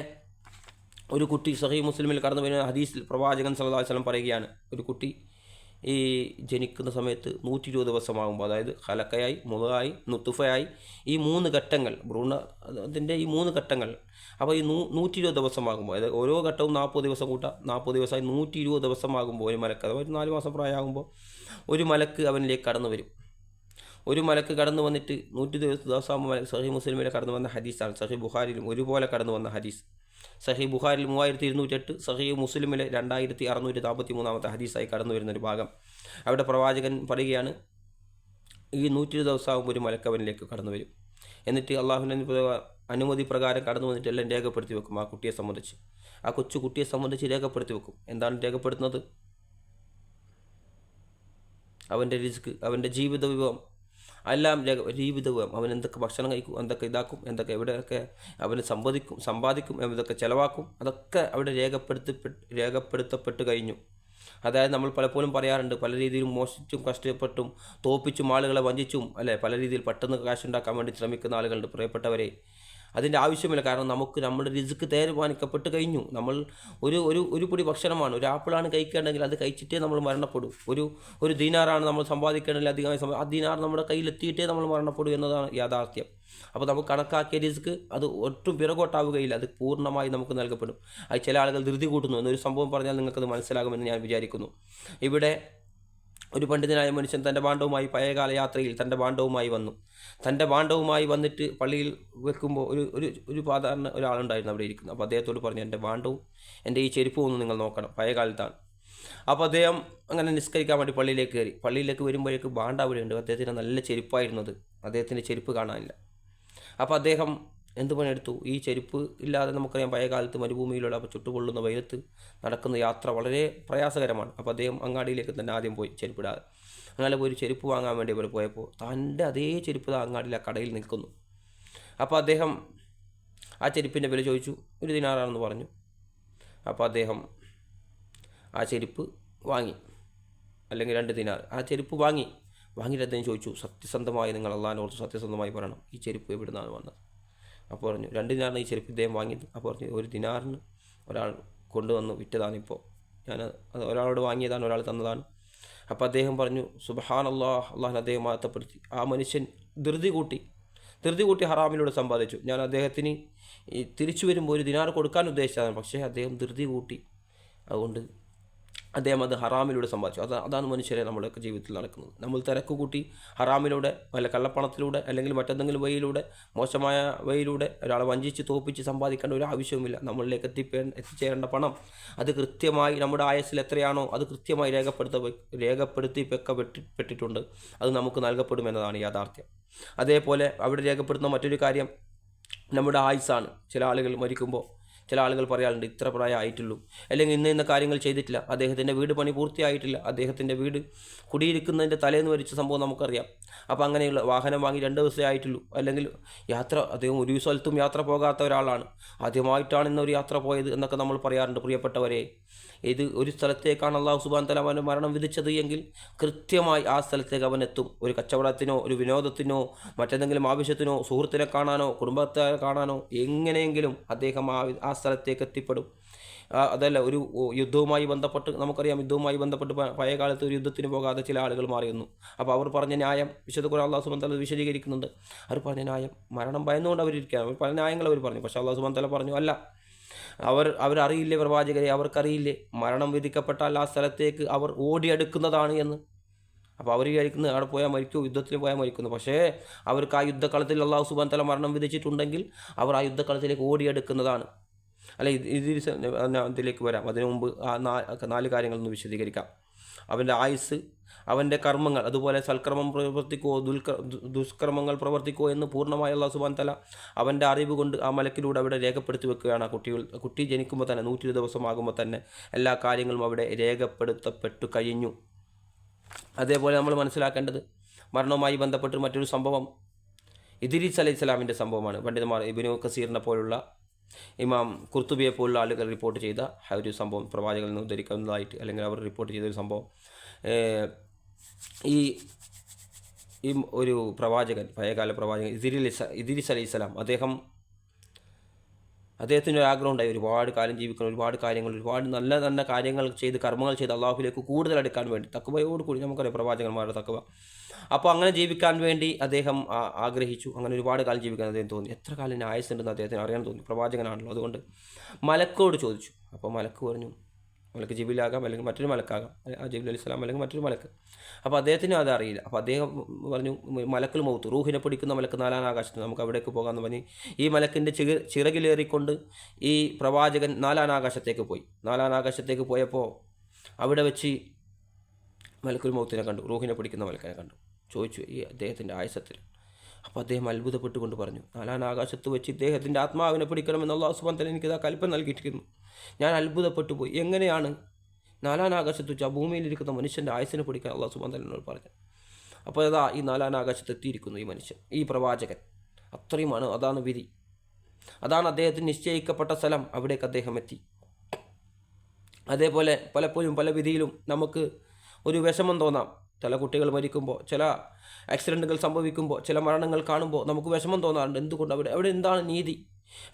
ഒരു കുട്ടി സഹീഹ് മുസ്ലിമിൽ കടന്നു വരുന്ന ഹദീസിൽ പ്രവാചകൻ സല്ലല്ലാഹു അലൈഹി വസല്ലം പറയുകയാണ്, ഒരു കുട്ടി ഈ ജനിക്കുന്ന സമയത്ത് 120 ദിവസമാകുമ്പോൾ, അതായത് ഖലഖയായി മുദ്ഗയായി നുത്ഫയായി ഈ 3 ഘട്ടങ്ങൾ, ഭ്രൂണത്തിൻ്റെ ഈ 3 ഘട്ടങ്ങൾ, അപ്പോൾ ഈ 120 ദിവസമാകുമ്പോൾ, അതായത് ഓരോ ഘട്ടവും 40 ദിവസം കൂട്ടാം, 40 ദിവസമായി 120 ദിവസമാകുമ്പോൾ ഒരു മലക്ക്, അതായത് 4 മാസം പ്രായമാകുമ്പോൾ ഒരു മലക്ക് അവനിലേക്ക് കടന്നു വരും. ഒരു മലക്ക് കടന്നു വന്നിട്ട് 120 ദിവസമാകുമ്പോൾ സഹീഹ് മുസ്ലിമിലെ കടന്നു വന്ന ഹദീസാണ്. സഹീഹ് ബുഖാരിയിലും ഒരുപോലെ കടന്നു വന്ന ഹദീസ്. സഹീഹ് ബുഖാരിൽ 3208, സഹീഹ് മുസ്ലിമിലെ 2643 ഹദീസായി കടന്നു വരുന്നൊരു ഭാഗം. അവിടെ പ്രവാചകൻ പറയുകയാണ്, ഈ 120 ദിവസമാകുമ്പോൾ ഒരു മലക്കവനിലേക്ക് കടന്നു വരും. എന്നിട്ട് അള്ളാഹുവിൻ്റെ അനുമതി പ്രകാരം കടന്നു വന്നിട്ട് എല്ലാം രേഖപ്പെടുത്തി വെക്കും. ആ കുട്ടിയെ സംബന്ധിച്ച്, ആ കുട്ടിയെ സംബന്ധിച്ച് രേഖപ്പെടുത്തി വെക്കും. എന്താണ് രേഖപ്പെടുത്തുന്നത്? അവൻ്റെ റിസ്ക്, അവൻ്റെ ജീവിത വിഭവം, എല്ലാം ജീവിതവും, അവൻ എന്തൊക്കെ ഭക്ഷണം കഴിക്കും, എന്തൊക്കെ ഇതാക്കും, എന്തൊക്കെ എവിടെയൊക്കെ അവന് സമ്പാദിക്കും, എന്തൊക്കെ ചിലവാക്കും, അതൊക്കെ അവിടെ രേഖപ്പെടുത്തപ്പെട്ട് കഴിഞ്ഞു. അതായത് നമ്മൾ പലപ്പോഴും പറയാറുണ്ട്, പല രീതിയിലും മോഷിച്ചും കഷ്ടപ്പെട്ടും തോപ്പിച്ചും ആളുകളെ വഞ്ചിച്ചും പല രീതിയിൽ പെട്ടെന്ന് കാശുണ്ടാക്കാൻ വേണ്ടി ശ്രമിക്കുന്ന ആളുകളുണ്ട്. പ്രിയപ്പെട്ടവരെ, അതിൻ്റെ ആവശ്യമില്ല. കാരണം നമുക്ക് നമ്മുടെ റിസ്ക് തീരുമാനിക്കപ്പെട്ട് കഴിഞ്ഞു. നമ്മൾ ഒരു പൊടി ഭക്ഷണമാണ്, ഒരു ആപ്പിളാണ് കഴിക്കേണ്ടെങ്കിൽ അത് കഴിച്ചിട്ടേ നമ്മൾ മരണപ്പെടൂ. ഒരു ദീനാറാണ് നമ്മൾ സമ്പാദിക്കേണ്ടെങ്കിൽ അധികമായി ആ ദീനാർ നമ്മുടെ കയ്യിലെത്തിയിട്ടേ നമ്മൾ മരണപ്പെടൂ എന്നതാണ് യാഥാർത്ഥ്യം. അപ്പോൾ നമുക്ക് കണക്കാക്കിയ റിസ്ക് അത് ഒട്ടും പിറകോട്ടാവുകയില്ല, അത് പൂർണ്ണമായി നമുക്ക് നൽകപ്പെടും. അത് ചില ആളുകൾ ധൃതി കൂട്ടുന്നു എന്നൊരു സംഭവം പറഞ്ഞാൽ നിങ്ങൾക്കത് മനസ്സിലാകുമെന്ന് ഞാൻ വിചാരിക്കുന്നു. ഇവിടെ ഒരു പണ്ഡിതനായ മനുഷ്യൻ തൻ്റെ ഭാണ്ഡവുമായി പഴയകാല യാത്രയിൽ തൻ്റെ ഭാണ്ഡവുമായി വന്നു. തൻ്റെ ഭാണ്ഡവുമായി വന്നിട്ട് പള്ളിയിൽ വെക്കുമ്പോൾ ഒരു സാധാരണ ഒരാളുണ്ടായിരുന്നു അവിടെ ഇരിക്കുന്നു. അപ്പോൾ അദ്ദേഹത്തോട് പറഞ്ഞു, എൻ്റെ ഭാണ്ഡവും എൻ്റെ ഈ ചെരുപ്പും ഒന്ന് നിങ്ങൾ നോക്കണം, പഴയകാലത്താണ്. അപ്പോൾ അദ്ദേഹം അങ്ങനെ നിസ്കരിക്കാൻ വേണ്ടി പള്ളിയിലേക്ക് കയറി. പള്ളിയിലേക്ക് വരുമ്പോഴേക്ക് ഭാണ്ഡ അവിടെയുണ്ട്. അദ്ദേഹത്തിന് നല്ല ചെരുപ്പായിരുന്നത്, അദ്ദേഹത്തിൻ്റെ ചെരുപ്പ് കാണാനില്ല. അപ്പോൾ അദ്ദേഹം എന്ത് പണിയെടുത്തു? ഈ ചെരുപ്പ് ഇല്ലാതെ നമുക്കറിയാം പഴയകാലത്ത് മരുഭൂമിയിലുള്ള ചുട്ടുപൊള്ളുന്ന വെയിലത്ത് നടക്കുന്ന യാത്ര വളരെ പ്രയാസകരമാണ്. അപ്പോൾ അദ്ദേഹം അങ്ങാടിയിലേക്ക് തന്നെ ആദ്യം പോയി ചെരുപ്പിടാതെ. അങ്ങനെ പോയി ഒരു ചെരുപ്പ് വാങ്ങാൻ വേണ്ടി ഇവിടെ പോയപ്പോൾ തൻ്റെ അതേ ചെരുപ്പ് അങ്ങാടിയിൽ ആ കടയിൽ നിൽക്കുന്നു. അപ്പോൾ അദ്ദേഹം ആ ചെരുപ്പിൻ്റെ വില ചോദിച്ചു. 1 ദിനാറാണെന്ന് പറഞ്ഞു. അപ്പോൾ അദ്ദേഹം ആ ചെരുപ്പ് വാങ്ങി, അല്ലെങ്കിൽ 2 ദിനാർ. ആ ചെരുപ്പ് വാങ്ങിയിട്ട് അദ്ദേഹം ചോദിച്ചു, സത്യസന്ധമായി നിങ്ങൾ അള്ളാഹിനോട് സത്യസന്ധമായി പറയണം, ഈ ചെരുപ്പ് എവിടെ നിന്നാണ് വന്നത്? അപ്പോൾ പറഞ്ഞു, 2 ദിനാറിന് ഈ ചെരുപ്പ് ഇദ്ദേഹം വാങ്ങിയത്. അപ്പോൾ പറഞ്ഞു, 1 ദിനാറിന് ഒരാൾ കൊണ്ടുവന്ന് വിറ്റതാണിപ്പോൾ, ഞാൻ ഒരാളോട് വാങ്ങിയതാണ്, ഒരാൾ തന്നതാണ്. അപ്പോൾ അദ്ദേഹം പറഞ്ഞു, സുബ്ഹാനല്ലാഹ്, അള്ളാഹു അദ്ദേഹം മഹത്വപ്പെടുത്തി. ആ മനുഷ്യൻ ധൃതി കൂട്ടി ഹറാമിലൂടെ സമ്പാദിച്ചു. ഞാൻ അദ്ദേഹത്തിന് തിരിച്ചു വരുമ്പോൾ 1 ദിനാർ കൊടുക്കാൻ ഉദ്ദേശിച്ചതാണ്, പക്ഷേ അദ്ദേഹം ധൃതി കൂട്ടി, അതുകൊണ്ട് അദ്ദേഹം അത് ഹറാമിലൂടെ സമ്പാദിച്ചു. അതാണ് മനുഷ്യരെ നമ്മുടെയൊക്കെ ജീവിതത്തിൽ നടക്കുന്നത്. നമ്മൾ തിരക്ക് കൂട്ടി ഹറാമിലൂടെ, വല്ല കള്ളപ്പണത്തിലൂടെ, അല്ലെങ്കിൽ മറ്റെന്തെങ്കിലും വഴിയിലൂടെ, മോശമായ വഴിയിലൂടെ ഒരാളെ വഞ്ചിച്ച് തോപ്പിച്ച് സമ്പാദിക്കേണ്ട ഒരു ആവശ്യവുമില്ല. നമ്മളിലേക്ക് എത്തിച്ചേരേണ്ട പണം അത് കൃത്യമായി നമ്മുടെ ആയസ്സിൽ എത്രയാണോ അത് കൃത്യമായി രേഖപ്പെടുത്തി വെക്കപ്പെട്ടിട്ടുണ്ട്. അത് നമുക്ക് നൽകപ്പെടുമെന്നതാണ് യാഥാർത്ഥ്യം. അതേപോലെ അവിടെ രേഖപ്പെടുത്തുന്ന മറ്റൊരു കാര്യം നമ്മുടെ ആയുസ്സാണ്. ചില ആളുകൾ മരിക്കുമ്പോൾ ചില ആളുകൾ പറയാറുണ്ട് ഇത്ര പ്രായം ആയിട്ടുള്ളൂ, അല്ലെങ്കിൽ ഇന്ന കാര്യങ്ങൾ ചെയ്തിട്ടില്ല, അദ്ദേഹത്തിൻ്റെ വീട് പണി പൂർത്തിയായിട്ടില്ല, അദ്ദേഹത്തിൻ്റെ വീട് കുടിയിരിക്കുന്നതിൻ്റെ തലേന്ന് മരിച്ച സംഭവം നമുക്കറിയാം. അപ്പോൾ അങ്ങനെയുള്ള വാഹനം വാങ്ങി 2 ദിവസമേ ആയിട്ടുള്ളൂ, അല്ലെങ്കിൽ അദ്ദേഹം ഒരു സ്ഥലത്തും യാത്ര പോകാത്ത ഒരാളാണ്, ആദ്യമായിട്ടാണ് ഇന്നൊരു യാത്ര പോയത് എന്നൊക്കെ നമ്മൾ പറയാറുണ്ട്. പ്രിയപ്പെട്ടവരെ, ഇത് ഒരു സ്ഥലത്തേക്കാണ് അള്ളാഹു സുബ്ഹാനഹു വ തആല അവന് മരണം വിധിച്ചത് എങ്കിൽ കൃത്യമായി ആ സ്ഥലത്തേക്ക് അവൻ എത്തും. ഒരു കച്ചവടത്തിനോ ഒരു വിനോദത്തിനോ മറ്റെന്തെങ്കിലും ആവശ്യത്തിനോ സുഹൃത്തിനെ കാണാനോ കുടുംബത്തെ കാണാനോ എങ്ങനെയെങ്കിലും അദ്ദേഹം ആ സ്ഥലത്തേക്ക് എത്തിപ്പെടും. അതല്ല, ഒരു യുദ്ധവുമായി ബന്ധപ്പെട്ട് നമുക്കറിയാം, യുദ്ധവുമായി ബന്ധപ്പെട്ട് പഴയ കാലത്ത് ഒരു യുദ്ധത്തിന് പോകാതെ ചില ആളുകൾ മാറിയിരുന്നു. അപ്പോൾ അവർ പറഞ്ഞ ന്യായം വിശുദ്ധ ഖുർആൻ അല്ലാഹു സുബ്ഹാനഹു വ തആല വിശദീകരിക്കുന്നുണ്ട്. അവർ പറഞ്ഞ ന്യായം മരണം ഭയന്നുകൊണ്ട് അവരിയ്ക്കുകയാണ്. പല ന്യായങ്ങൾ അവർ പറഞ്ഞു. പക്ഷേ അല്ലാഹു സുബ്ഹാനഹു വ തആല പറഞ്ഞു, അല്ല, അവരറിയില്ലേ പ്രവാചകരെ, അവർക്കറിയില്ലേ മരണം വിധിക്കപ്പെട്ടാൽ ആ സ്ഥലത്തേക്ക് അവർ ഓടിയെടുക്കുന്നതാണ് എന്ന്. അപ്പോൾ അവർ വിചാരിക്കുന്നത് അവിടെ പോയാൽ മരിക്കൂ, യുദ്ധത്തിന് പോയാൽ മരിക്കുന്നു. പക്ഷേ അവർക്ക് ആ യുദ്ധക്കളത്തിൽ അല്ലാഹു സുബ്ഹാനഹു വ തആല മരണം വിധിച്ചിട്ടുണ്ടെങ്കിൽ അവർ ആ യുദ്ധക്കളത്തിലേക്ക് ഓടിയെടുക്കുന്നതാണ്. അല്ല, ഇതിലേക്ക് വരാം. അതിനു മുമ്പ് ആ 4 കാര്യങ്ങളൊന്ന് വിശദീകരിക്കാം. അവൻ്റെ ആയുസ്, അവൻ്റെ കർമ്മങ്ങൾ, അതുപോലെ സൽക്കർമ്മം പ്രവർത്തിക്കുമോ ദുഷ്കർമ്മങ്ങൾ പ്രവർത്തിക്കുമോ എന്ന് പൂർണ്ണമായി അല്ലാഹു സുബ്ഹാനഹു വ തആല അവൻ്റെ അറിവ് കൊണ്ട് ആ മലക്കിലൂടെ അവിടെ രേഖപ്പെടുത്തി വെക്കുകയാണ്. കുട്ടി ജനിക്കുമ്പോൾ തന്നെ 120 ദിവസമാകുമ്പോൾ തന്നെ എല്ലാ കാര്യങ്ങളും അവിടെ രേഖപ്പെടുത്തപ്പെട്ടു കഴിഞ്ഞു. അതേപോലെ നമ്മൾ മനസ്സിലാക്കേണ്ടത് മരണവുമായി ബന്ധപ്പെട്ട് മറ്റൊരു സംഭവം ഇദ്രീസ് അലൈഹിസ്സലാമിൻ്റെ സംഭവമാണ്. പണ്ഡിതന്മാർ ഇബ്നു കസീറിനെ പോലുള്ള ഇമാം ഖുർത്തുബിയെ പോലുള്ള ആളുകൾ റിപ്പോർട്ട് ചെയ്ത ഒരു സംഭവം, പ്രവാചകനിൽ നിന്ന് ഉദ്ധരിക്കുന്നതായിട്ട് അല്ലെങ്കിൽ അവർ റിപ്പോർട്ട് ചെയ്തൊരു സംഭവം. ഈ ഒരു പ്രവാചകൻ, പഴയകാല പ്രവാചകൻ ഇദ്രീസ് അലൈഹിസ്സലാം, അദ്ദേഹത്തിൻ്റെ ഒരു ആഗ്രഹം ഉണ്ടായി ഒരുപാട് കാലം ജീവിക്കണം, ഒരുപാട് കാര്യങ്ങൾ, ഒരുപാട് നല്ല നല്ല കാര്യങ്ങൾ ചെയ്ത് കർമ്മങ്ങൾ ചെയ്ത് അള്ളാഹുവിലേക്ക് കൂടുതൽ അടുക്കാൻ വേണ്ടി, തഖ്വയോടുകൂടി, നമുക്കറിയാം പ്രവാചകന്മാരുടെ തഖ്വ. അപ്പോൾ അങ്ങനെ ജീവിക്കാൻ വേണ്ടി അദ്ദേഹം ആഗ്രഹിച്ചു. അങ്ങനെ ഒരുപാട് കാലം ജീവിക്കാൻ അദ്ദേഹം തോന്നി. എത്ര കാലം ആയുസ്സുണ്ടെന്ന് അദ്ദേഹത്തിന് അറിയാൻ തോന്നി, പ്രവാചകനാണല്ലോ. അതുകൊണ്ട് മലക്കോട് ചോദിച്ചു. അപ്പോൾ മലക്ക് പറഞ്ഞു, മലക്ക് ജിബിലാകാം അല്ലെങ്കിൽ മറ്റൊരു മലക്കാകാം, ജിബിൽ അലൈഹിസ്സലാം അല്ലെങ്കിൽ മറ്റൊരു മലക്ക്. അപ്പോൾ അദ്ദേഹത്തിനും അത് അറിയില്ല. അപ്പോൾ അദ്ദേഹം പറഞ്ഞു, മലക്കുൽ മൗത്ത്, റൂഹിനെ പിടിക്കുന്ന മലക്ക് 4-ാം ആകാശത്ത്, നമുക്ക് അവിടേക്ക് പോകാമെന്ന് പറഞ്ഞ് ഈ മലക്കിൻ്റെ ചിറകിലേറിക്കൊണ്ട് ഈ പ്രവാചകൻ 4-ാം ആകാശത്തേക്ക് പോയി. 4-ാം ആകാശത്തേക്ക് പോയപ്പോൾ അവിടെ വെച്ച് മലക്കുൽ മൗത്തിനെ കണ്ടു, റൂഹിനെ പിടിക്കുന്ന മലക്കിനെ കണ്ടു. ചോദിച്ചു ഈ അദ്ദേഹത്തിൻ്റെ ആയുസ്സത്തിൽ. അപ്പോൾ അദ്ദേഹം അത്ഭുതപ്പെട്ടുകൊണ്ട് പറഞ്ഞു, 4-ാം ആകാശത്ത് വെച്ച് ഇദ്ദേഹത്തിൻ്റെ ആത്മാവിനെ പിടിക്കണമെന്ന് അല്ലാഹു സുബ്ഹാനഹു വ തആല എനിക്കിതാ കൽപ്പന നൽകിയിരിക്കുന്നു. ഞാൻ അത്ഭുതപ്പെട്ടു പോയി. എങ്ങനെയാണ് 4-ാം ആകാശത്ത് വെച്ച് ആ ഭൂമിയിലിരിക്കുന്ന മനുഷ്യൻ്റെ ആയുസ്സിനെ പിടിക്കാൻ അല്ലാഹു സുബ്ഹാനഹു വ തആല എന്നോട് പറഞ്ഞു. അപ്പോൾ അതാ ഈ 4-ാം ആകാശത്ത് എത്തിയിരിക്കുന്നു ഈ മനുഷ്യൻ, ഈ പ്രവാചകൻ. അത്രയുമാണ്, അതാണ് വിധി, അതാണ് അദ്ദേഹത്തിന് നിശ്ചയിക്കപ്പെട്ട സ്ഥലം, അവിടേക്ക് അദ്ദേഹം എത്തി. അതേപോലെ പലപ്പോഴും പല വിധിയിലും നമുക്ക് ഒരു വിഷമം തോന്നാം. ചില കുട്ടികൾ മരിക്കുമ്പോൾ, ചില ആക്സിഡൻറ്റുകൾ സംഭവിക്കുമ്പോൾ, ചില മരണങ്ങൾ കാണുമ്പോൾ നമുക്ക് വിഷമം തോന്നാറുണ്ട്. എന്തുകൊണ്ട്? അവിടെ എന്താണ് നീതി?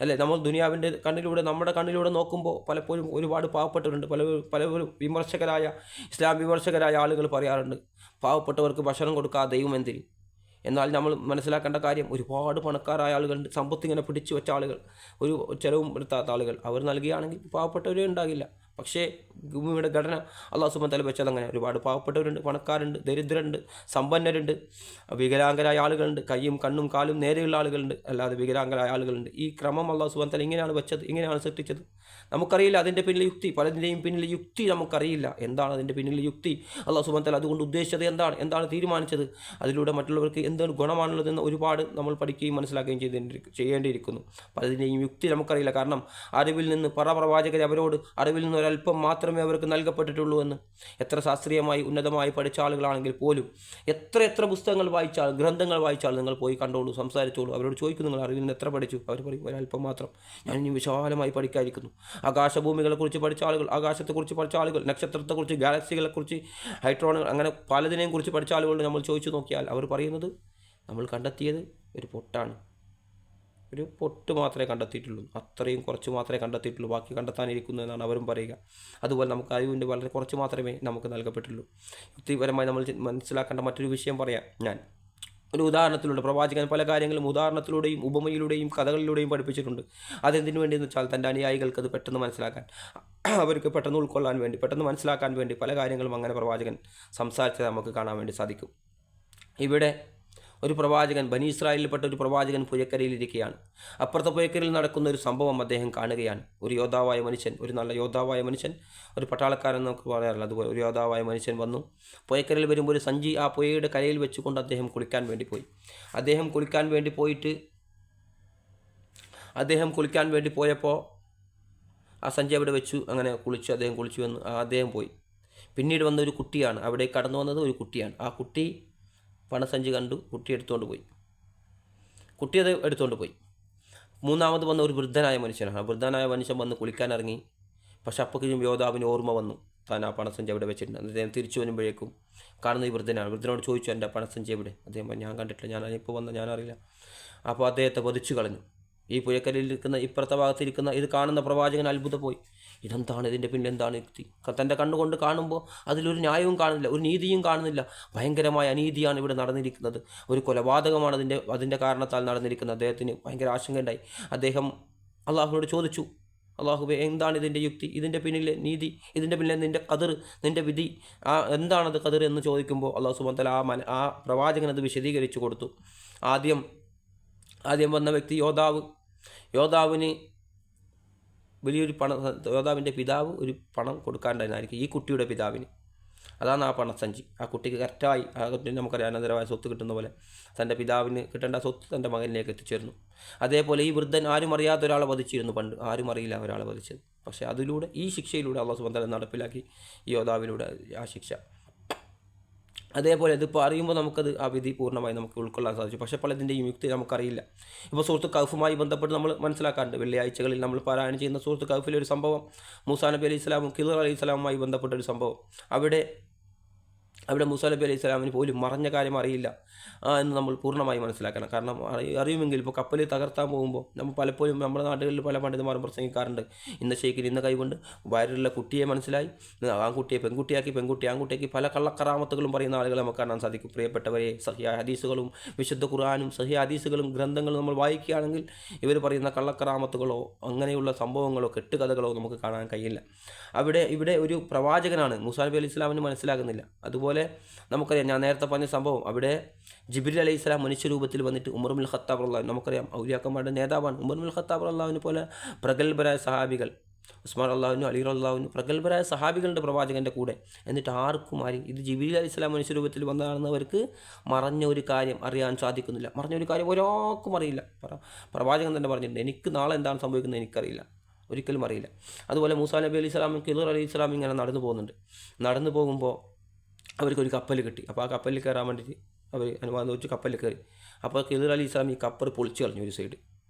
അല്ലേ, നമ്മൾ ദുനിയാവിൻ്റെ കണ്ണിലൂടെ, നമ്മുടെ കണ്ണിലൂടെ നോക്കുമ്പോൾ പലപ്പോഴും ഒരുപാട് പാവപ്പെട്ടവരുണ്ട്. പലവരും ഇസ്ലാം വിമർശകരായ ആളുകൾ പറയാറുണ്ട്, പാവപ്പെട്ടവർക്ക് ഭക്ഷണം കൊടുക്കാതെ ദൈവം എന്തിന്? എന്നാൽ നമ്മൾ മനസ്സിലാക്കേണ്ട കാര്യം, ഒരുപാട് പണക്കാരായ ആളുകളുണ്ട്, സമ്പത്ത് ഇങ്ങനെ പിടിച്ചു വെച്ച ആളുകൾ, ഒരു ചിലവും എടുത്താത്ത ആളുകൾ, അവർ നൽകുകയാണെങ്കിൽ പാവപ്പെട്ടവരേ ഉണ്ടാകില്ല. പക്ഷേ ഭൂമിയുടെ ഘടന അല്ലാഹു സുബ്ഹാനഹു വ തആല വെച്ചത് അങ്ങനെ. ഒരുപാട് പാവപ്പെട്ടവരുണ്ട്, പണക്കാരുണ്ട്, ദരിദ്രരുണ്ട്, സമ്പന്നരുണ്ട്, വികലാംഗരായ ആളുകളുണ്ട്, കയ്യും കണ്ണും കാലും നേരെയുള്ള ആളുകളുണ്ട്, അല്ലാതെ വികലാംഗരായ ആളുകളുണ്ട്. ഈ ക്രമം അല്ലാഹു സുബ്ഹാനഹു വ തആല ഇങ്ങനെയാണ് വെച്ചത്, ഇങ്ങനെയാണ് സൃഷ്ടിച്ചത്. നമുക്കറിയില്ല അതിൻ്റെ പിന്നിലെ യുക്തി, പലതിൻ്റെയും പിന്നിലെ യുക്തി നമുക്കറിയില്ല. എന്താണ് അതിൻ്റെ പിന്നിലെ യുക്തി? അല്ലാഹു സുബ്ഹാനഹു വ തആല അതുകൊണ്ട് ഉദ്ദേശിച്ചത് എന്താണ് തീരുമാനിച്ചത്? അതിലൂടെ മറ്റുള്ളവർക്ക് എന്താണ് ഗുണമാണുള്ളതെന്ന് ഒരുപാട് നമ്മൾ പഠിക്കുകയും മനസ്സിലാക്കുകയും ചെയ്യേണ്ടിയിരിക്കുന്നു. പലതിൻ്റെയും യുക്തി നമുക്കറിയില്ല. കാരണം അറിവിൽ നിന്ന് പ്രവാചകരെ അവരോട് അറിവിൽ നിന്ന് ഒരല്പം മാത്രമേ അവർക്ക് നൽകപ്പെട്ടിട്ടുള്ളൂ എന്ന്. എത്ര ശാസ്ത്രീയമായി ഉന്നതമായി പഠിച്ച ആളുകളാണെങ്കിൽ പോലും, എത്ര പുസ്തകങ്ങൾ വായിച്ചാൽ, ഗ്രന്ഥങ്ങൾ വായിച്ചാൽ, നിങ്ങൾ പോയി കണ്ടോളൂ, സംസാരിച്ചോളൂ. അവരോട് ചോദിക്കും, നിങ്ങൾ അറിവിൽ നിന്ന് എത്ര പഠിച്ചു? അവർ പറയും, ഒരല്പം മാത്രം, ഞാൻ ഇനി വിശാലമായി പഠിക്കാതിരിക്കുന്നു. ആകാശഭൂമികളെക്കുറിച്ച് പഠിച്ച ആളുകൾ, ആകാശത്തെക്കുറിച്ച് പഠിച്ച ആളുകൾ, നക്ഷത്രത്തെക്കുറിച്ച്, ഗാലക്സികളെക്കുറിച്ച്, ഹൈഡ്രോണുകൾ, അങ്ങനെ പലതിനെയും കുറിച്ച് പഠിച്ച ആളുകളോട് നമ്മൾ ചോദിച്ചു നോക്കിയാൽ അവർ പറയുന്നത്, നമ്മൾ കണ്ടെത്തിയത് ഒരു പൊട്ടാണ്, ഒരു പൊട്ട് മാത്രമേ കണ്ടെത്തിയിട്ടുള്ളൂ, അത്രയും കുറച്ച് മാത്രമേ കണ്ടെത്തിയിട്ടുള്ളൂ, ബാക്കി കണ്ടെത്താനിരിക്കുന്നു എന്നാണ് അവരും പറയുക. അതുപോലെ നമുക്ക് അറിവിൻ്റെ വളരെ കുറച്ച് മാത്രമേ നമുക്ക് നൽകപ്പെട്ടുള്ളൂ. യുക്തിപരമായി നമ്മൾ മനസ്സിലാക്കേണ്ട മറ്റൊരു വിഷയം പറയാം ഞാൻ. ഒരു ഉദാഹരണത്തിലൂടെ പ്രവാചകൻ പല കാര്യങ്ങളും ഉദാഹരണത്തിലൂടെയും ഉപമയിലൂടെയും കഥകളിലൂടെയും പഠിപ്പിച്ചിട്ടുണ്ട്. അതെന്തിനു വേണ്ടിയെന്ന് വെച്ചാൽ തൻ്റെ അനുയായികൾക്ക് അത് പെട്ടെന്ന് മനസ്സിലാക്കാൻ, അവർക്ക് പെട്ടെന്ന് ഉൾക്കൊള്ളാൻ വേണ്ടി, പെട്ടെന്ന് മനസ്സിലാക്കാൻ വേണ്ടി പല കാര്യങ്ങളും അങ്ങനെ പ്രവാചകൻ സംസാരിച്ചത് നമുക്ക് കാണാൻ വേണ്ടി സാധിക്കും. ഇവിടെ ഒരു പ്രവാചകൻ, ബനി ഇസ്രായേലിൽപ്പെട്ട ഒരു പ്രവാചകൻ പുഴക്കരയിലിരിക്കുകയാണ്. അപ്പുറത്തെ പുഴക്കരയിൽ നടക്കുന്ന ഒരു സംഭവം അദ്ദേഹം കാണുകയാണ്. ഒരു യോദ്ധാവായ മനുഷ്യൻ, ഒരു നല്ല യോദ്ധാവായ മനുഷ്യൻ, ഒരു പട്ടാളക്കാരൻ നമുക്ക് പറയാറില്ല, അതുപോലെ ഒരു യോദ്ധാവായ മനുഷ്യൻ വന്നു. പുഴക്കരയിൽ വരുമ്പോൾ ഒരു സഞ്ചി ആ പുഴയുടെ കരയിൽ വെച്ചുകൊണ്ട് അദ്ദേഹം കുളിക്കാൻ വേണ്ടി പോയി. അദ്ദേഹം കുളിക്കാൻ വേണ്ടി പോയപ്പോൾ ആ സഞ്ചി അവിടെ വെച്ചു. അങ്ങനെ അദ്ദേഹം കുളിച്ചു വന്നു, അദ്ദേഹം പോയി. പിന്നീട് വന്ന ഒരു കുട്ടിയാണ്, അവിടെ കടന്നു വന്നത് ഒരു കുട്ടിയാണ്. ആ കുട്ടി പണസഞ്ചി കണ്ടു, കുട്ടി എടുത്തുകൊണ്ട് അത് എടുത്തുകൊണ്ട് പോയി. മൂന്നാമത് വന്ന ഒരു വൃദ്ധനായ മനുഷ്യനാണ്. ആ വൃദ്ധനായ മനുഷ്യൻ വന്ന് കുളിക്കാൻ ഇറങ്ങി. പക്ഷെ അപ്പോഴേക്കും യോദ്ധാവിന് ഓർമ്മ വന്നു താൻ ആ പണസഞ്ചി അവിടെ വെച്ചിട്ടുണ്ട്. അദ്ദേഹം തിരിച്ചു വരുമ്പോഴേക്കും കാണുന്ന ഈ വൃദ്ധനാണ്. വൃദ്ധനോട് ചോദിച്ചു, എൻ്റെ പണസഞ്ചി എവിടെ? അദ്ദേഹം പറഞ്ഞു, ഞാൻ കണ്ടിട്ടില്ല, ഇപ്പോൾ വന്ന ഞാനറിയില്ല. അപ്പോൾ അദ്ദേഹത്തെ വധിച്ചു കളഞ്ഞു. ഈ പുഴക്കരയിലിരിക്കുന്ന ഇപ്പുറത്തെ ഭാഗത്തിരിക്കുന്ന ഇത് കാണുന്ന പ്രവാചകൻ അത്ഭുതപ്പോയി. ഇതെന്താണ്, ഇതിൻ്റെ പിന്നിൽ എന്താണ് യുക്തി? തൻ്റെ കണ്ണുകൊണ്ട് കാണുമ്പോൾ അതിലൊരു ന്യായവും കാണുന്നില്ല, ഒരു നീതിയും കാണുന്നില്ല. ഭയങ്കരമായ അനീതിയാണ് ഇവിടെ നടന്നിരിക്കുന്നത്. ഒരു കൊലപാതകമാണ് അതിൻ്റെ കാരണത്താൽ നടന്നിരിക്കുന്നത്. അദ്ദേഹത്തിന് ഭയങ്കര ആശങ്കയുണ്ടായി. അദ്ദേഹം അള്ളാഹുവിനോട് ചോദിച്ചു, അള്ളാഹുവേ, എന്താണ് ഇതിൻ്റെ യുക്തി, ഇതിൻ്റെ പിന്നിലെ നീതി, ഇതിൻ്റെ പിന്നിലെ നിൻ്റെ ഖദർ, നിൻ്റെ വിധി, എന്താണത് ഖദർ എന്ന് ചോദിക്കുമ്പോൾ അള്ളാഹു സുബ്ഹാനഹു വ തആല ആ പ്രവാചകൻ അത് വിശദീകരിച്ചു കൊടുത്തു. ആദ്യം വന്ന വ്യക്തി യോദ്ധാവിന് യോദ്ധാവിൻ്റെ പിതാവ് ഒരു പണം കൊടുക്കാണ്ടായിരുന്നായിരിക്കും ഈ കുട്ടിയുടെ പിതാവിന്. അതാണ് ആ പണസഞ്ചി. ആ കുട്ടിക്ക് കറക്റ്റായി, ആ കുട്ടി നമുക്കറിയാം അനന്തരമായ സ്വത്ത് കിട്ടുന്ന പോലെ തൻ്റെ പിതാവിന് കിട്ടേണ്ട സ്വത്ത് തൻ്റെ മകനിലേക്ക് എത്തിച്ചേർന്നു. അതേപോലെ ഈ വൃദ്ധൻ ആരും അറിയാത്ത ഒരാളെ വധിച്ചിരുന്നു പണ്ട്, ആരും അറിയില്ല ഒരാളെ വധിച്ചത്. പക്ഷേ അതിലൂടെ, ഈ ശിക്ഷയിലൂടെ അല്ലാഹു സുബ്ഹാനഹു വ തആല നടപ്പിലാക്കി ഈ യോദ്ധാവിലൂടെ ആ ശിക്ഷ. അതേപോലെ ഇതിപ്പോൾ അറിയുമ്പോൾ നമുക്കത് ആ വിധി പൂർണ്ണമായി നമുക്ക് ഉൾക്കൊള്ളാൻ സാധിച്ചു. പക്ഷേ പലതിൻ്റെയും യുക്തി നമുക്കറിയില്ല. ഇപ്പോൾ സൂറത്ത് കഹ്ഫുമായി ബന്ധപ്പെട്ട് നമ്മൾ മനസ്സിലാക്കാറുണ്ട്. വെള്ളിയാഴ്ചകളിൽ നമ്മൾ പാരായണം ചെയ്യുന്ന സൂറത്ത് കഹ്ഫിലെ ഒരു സംഭവം, മൂസാ നബി അലൈഹി സ്വലാമും ഖിദർ അലൈഹി സ്വലാമുമായി ബന്ധപ്പെട്ടൊരു സംഭവം. അവിടെ മൂസാ നബി അലൈഹി സ്വലാമിന് പോലും മറഞ്ഞ കാര്യം അറിയില്ല എന്ന് നമ്മൾ പൂർണ്ണമായി മനസ്സിലാക്കണം. കാരണം അറിയുമെങ്കിൽ ഇപ്പോൾ കപ്പൽ തകർത്താൻ പോകുമ്പോൾ നമ്മൾ പലപ്പോഴും നമ്മുടെ നാടുകളിൽ പല പണ്ഡിതന്മാരും പ്രസംഗിക്കാറുണ്ട്, ഇന്ന ഷെയ്ഖിന് ഇന്ന കൈകൊണ്ട് വയറിലുള്ള കുട്ടിയെ മനസ്സിലായി, ആൺകുട്ടിയെ പെൺകുട്ടിയാക്കി, പെൺകുട്ടി ആൺകുട്ടിയാക്കി, പല കള്ളക്കറാമത്തുകളും പറയുന്ന ആളുകളെ നമുക്ക് കാണാൻ സാധിക്കും. പ്രിയപ്പെട്ടവരെ, സഹിഹ ഹദീസുകളും വിശുദ്ധ ഖുർആനും സഹിഹ ഹദീസുകളും ഗ്രന്ഥങ്ങളും നമ്മൾ വായിക്കുകയാണെങ്കിൽ ഇവർ പറയുന്ന കള്ളക്കറാമത്തുകളോ അങ്ങനെയുള്ള സംഭവങ്ങളോ കെട്ടുകഥകളോ നമുക്ക് കാണാൻ കഴിയില്ല. ഇവിടെ ഒരു പ്രവാചകനാണ്, മൂസാ നബി അലൈഹി സ്വലാമിന് മനസ്സിലാകുന്നില്ല. അതുപോലെ നമുക്കറിയാം, ഞാൻ നേരത്തെ പറഞ്ഞ സംഭവം, അവിടെ ജിബ്രീൽ അലൈഹി സ്വലാം മനുഷ്യരൂപത്തിൽ വന്നിട്ട് ഉമർ ഇബ്നുൽ ഖത്താബ് റളിയല്ലാഹു അൻഹു, നമുക്കറിയാം ഔലിയാക്കന്മാരുടെ നേതാവാണ് ഉമർ ഇബ്നുൽ ഖത്താബ് റളിയല്ലാഹു അൻഹു പോലെ പ്രഗത്ഭരായ സഹാബികൾ, ഉസ്മാൻ റളിയല്ലാഹു അൻഹു, അലി റളിയല്ലാഹു അൻഹു, പ്രഗത്ഭരായ സഹാബികളുടെ പ്രവാചകൻ്റെ കൂടെ. എന്നിട്ട് ആർക്കും ഇത് ജിബ്രീൽ അലൈഹി സ്വലാം മനുഷ്യരൂപത്തിൽ വന്നതാണെന്നവർക്ക് മറഞ്ഞ ഒരു കാര്യം അറിയാൻ സാധിക്കുന്നില്ല. മറഞ്ഞ ഒരു കാര്യം ഒരാൾക്കും അറിയില്ല. പ്രവാചകൻ തന്നെ പറഞ്ഞിട്ടുണ്ട്, എനിക്ക് നാളെ എന്താണ് സംഭവിക്കുന്നത് എനിക്കറിയില്ല, ഒരിക്കലും അറിയില്ല. അതുപോലെ മൂസാ നബി അലൈഹി സ്വലാമും ഖിദർ അലൈഹി സ്വലാമും ഇങ്ങനെ നടന്നു പോകുമ്പോൾ അവർക്കൊരു കപ്പൽ കിട്ടി. അപ്പോൾ ആ കപ്പലിൽ കയറാൻ വേണ്ടിയിട്ട് അവർ അനുവാദം ചോദിച്ചു, കപ്പലിൽ കയറി. അപ്പോൾ ഖിദർ അലൈഹി സ്വലാം ഈ കപ്പൽ പൊളിച്ചു കളഞ്ഞു ഒരു സൈഡ്.